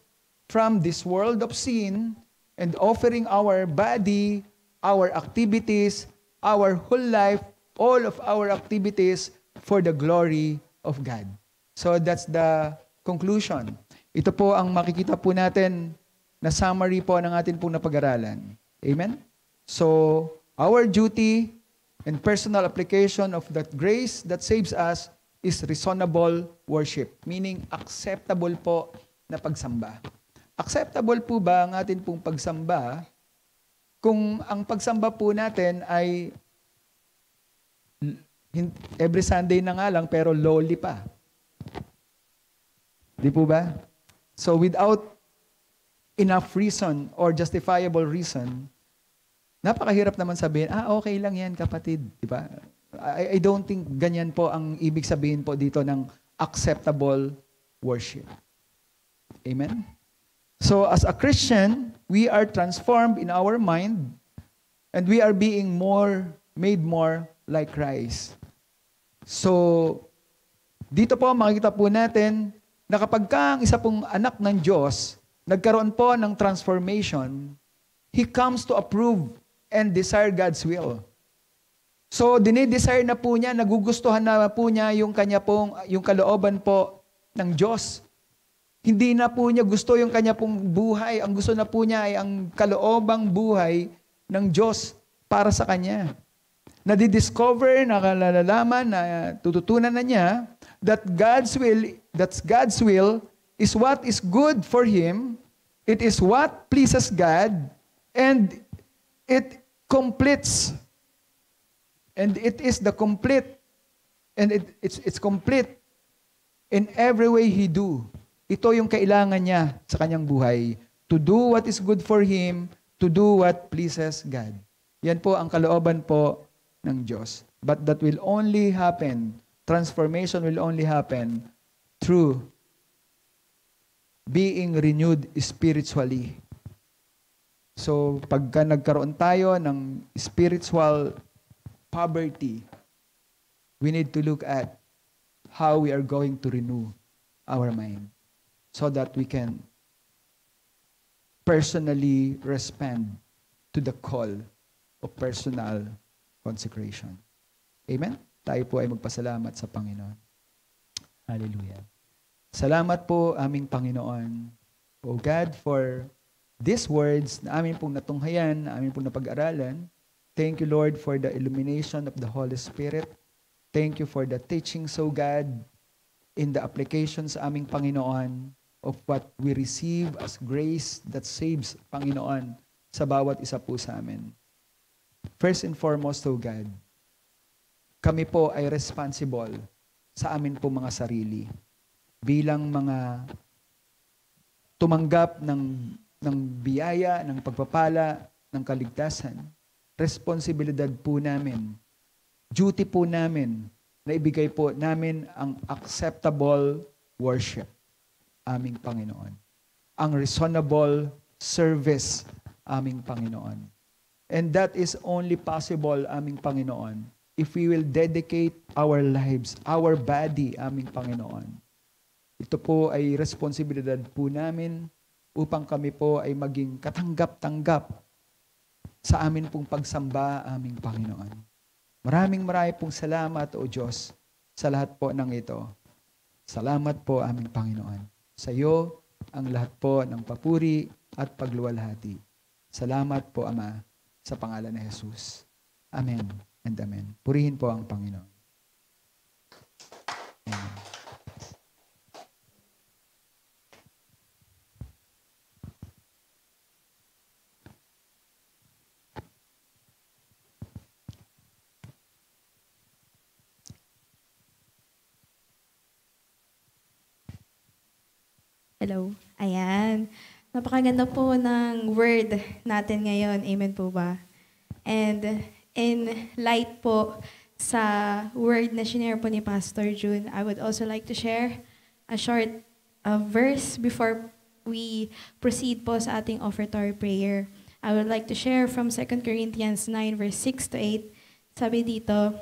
from this world of sin and offering our body, our activities, our whole life, all of our activities for the glory of God. So that's the conclusion. Ito po ang makikita po natin na summary po ng atin pong napag-aralan. Amen? So, our duty and personal application of that grace that saves us is reasonable worship. Meaning, acceptable po na pagsamba. Acceptable po ba ang atin pong pagsamba kung ang pagsamba po natin ay every Sunday na nga lang pero lowly pa? Di po ba? So without enough reason or justifiable reason, napakahirap naman sabihin, okay lang yan kapatid. Di ba? I don't think ganyan po ang ibig sabihin po dito ng acceptable worship. Amen? So as a Christian, we are transformed in our mind and we are being made more like Christ. So, dito po makikita po natin na kapag ang isa pong anak ng Diyos, nagkaroon po ng transformation, he comes to approve and desire God's will. So, dinidesire na po niya, nagugustuhan na po niya yung kalooban po ng Diyos. Hindi na po niya gusto yung kanya pong buhay. Ang gusto na po niya ay ang kaloobang buhay ng Diyos para sa kanya. Nadidiscover, nakalalaman, na tututunan na niya that God's will is what is good for him. It is what pleases God, and it completes. And it is the complete, and it's complete in every way he do. Ito yung kailangan niya sa kanyang buhay. To do what is good for him, to do what pleases God. Yan po ang kalooban po ng Diyos. But that will only happen, transformation will only happen through being renewed spiritually. So, pagka nagkaroon tayo ng spiritual poverty, we need to look at how we are going to renew our mind so that we can personally respond to the call of personal consecration. Amen? Tayo po ay magpasalamat sa Panginoon. Hallelujah. Salamat po aming Panginoon, O God, for these words na amin pong natunghayan, na amin pong napag-aralan. Thank you, Lord, for the illumination of the Holy Spirit. Thank you for the teachings, O God, in the applications sa aming Panginoon of what we receive as grace that saves, Panginoon, sa bawat isa po sa amin. First and foremost, O God, kami po ay responsible sa amin po mga sarili bilang mga tumanggap ng biyaya, ng pagpapala, ng kaligtasan. Responsibilidad po namin, duty po namin na ibigay po namin ang acceptable worship, aming Panginoon. Ang reasonable service, aming Panginoon. And that is only possible, aming Panginoon, if we will dedicate our lives, our body, aming Panginoon. Ito po ay responsibilidad po namin upang kami po ay maging katanggap-tanggap sa amin pong pagsamba, aming Panginoon. Maraming pong salamat, O Diyos, sa lahat po ng ito. Salamat po, aming Panginoon. Sa iyo ang lahat po ng papuri at pagluwalhati. Salamat po, Ama, sa pangalan ni Jesus. Amen and amen. Purihin po ang Panginoon. Amen. Hello. Ayan. Napakaganda po ng word natin ngayon. Amen po ba? And in light po sa word na shinare po ni Pastor June, I would also like to share a short verse before we proceed po sa ating offertory prayer. I would like to share from 2 Corinthians 9 verse 6 to 8. Sabi dito,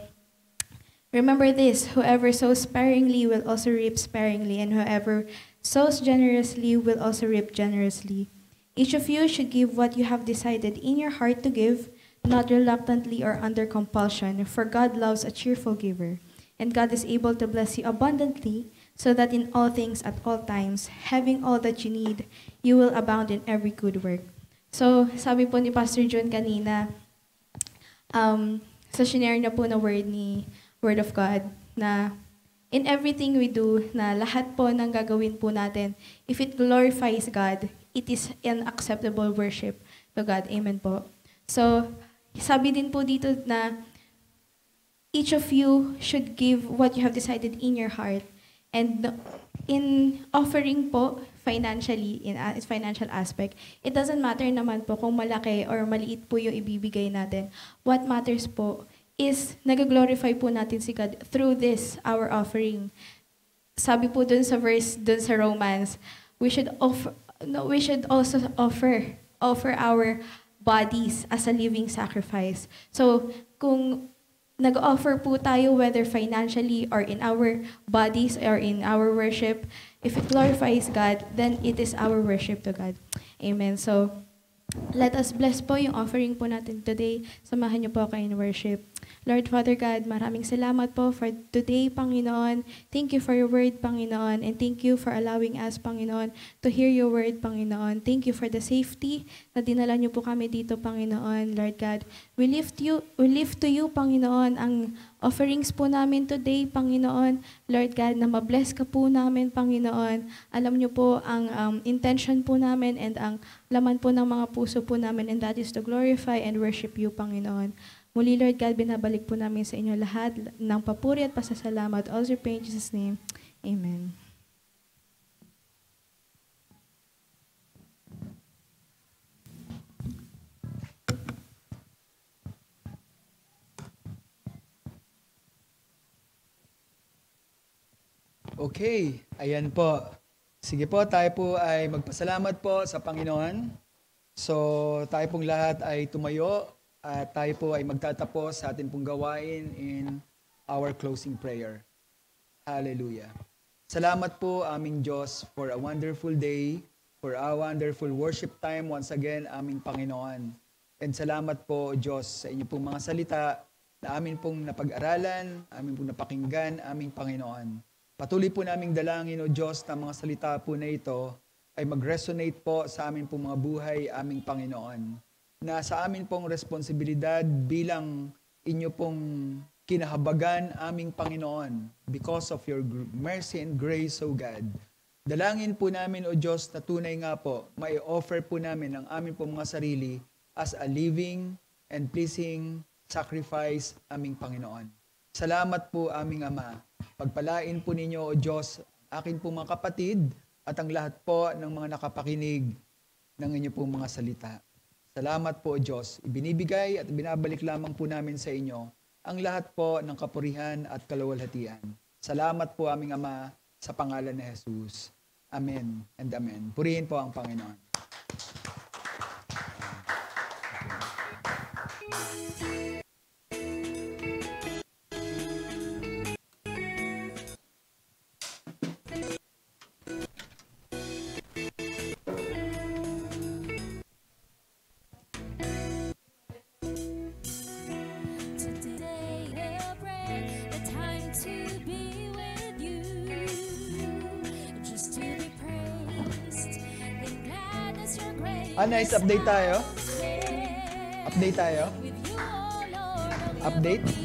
remember this, whoever sows sparingly will also reap sparingly, and whoever sows generously will also reap generously. Each of you should give what you have decided in your heart to give, not reluctantly or under compulsion, for God loves a cheerful giver. And God is able to bless you abundantly, so that in all things at all times, having all that you need, you will abound in every good work. So, sabi po ni Pastor John kanina, sa shinare na po na Word of God, na in everything we do, na lahat po ng gagawin po natin, if it glorifies God, it is an acceptable worship to God. Amen po. So, sabi din po dito na each of you should give what you have decided in your heart. And in offering po, financially, in financial aspect, it doesn't matter naman po kung malaki or maliit po yung ibibigay natin. What matters po is nag-glorify po natin si God through this, our offering. Sabi po dun sa verse, dun sa Romans, we should no, we should also offer our bodies as a living sacrifice. So, kung nag-offer po tayo, whether financially or in our bodies or in our worship, if it glorifies God, then it is our worship to God. Amen. So, let us bless po yung offering po natin today. Samahan niyo po kayo in worship. Lord Father God, maraming salamat po for today, Panginoon. Thank you for your word, Panginoon. And thank you for allowing us, Panginoon, to hear your word, Panginoon. Thank you for the safety na dinala niyo po kami dito, Panginoon. Lord God, we lift to you, Panginoon, ang offerings po namin today, Panginoon. Lord God, na mabless ka po namin, Panginoon. Alam niyo po ang intention po namin and ang laman po ng mga puso po namin, and that is to glorify and worship you, Panginoon. Muli, Lord God, binabalik po namin sa inyo lahat ng papuri at pasasalamat. Also pray in Jesus' name. Amen. Okay, ayan po. Sige po, tayo po ay magpasalamat po sa Panginoon. So, tayo pong lahat ay tumayo at tayo po ay magtatapos sa ating pong gawain in our closing prayer. Hallelujah. Salamat po aming Diyos for a wonderful day, for a wonderful worship time once again, aming Panginoon. And salamat po, Diyos, sa inyo pong mga salita na amin pong napag-aralan, amin pong napakinggan, aming Panginoon. Patuloy po naming dalangin, O Diyos, na mga salita po na ito ay mag-resonate po sa amin pong mga buhay, aming Panginoon. Na sa amin pong responsibilidad bilang inyo pong kinahabagan, aming Panginoon, because of your mercy and grace, O God. Dalangin po namin, O Diyos, na tunay nga po, may offer po namin ang amin pong mga sarili as a living and pleasing sacrifice, aming Panginoon. Salamat po, aming Ama. Pagpalain po ninyo, O Diyos, akin po mga kapatid at ang lahat po ng mga nakapakinig ng inyo pong mga salita. Salamat po, O Diyos. Ibinibigay at binabalik lamang po namin sa inyo ang lahat po ng kapurihan at kaluwalhatian. Salamat po, aming Ama, sa pangalan ni Jesus. Amen and amen. Purihin po ang Panginoon. Nice, update tayo. Update tayo. Update.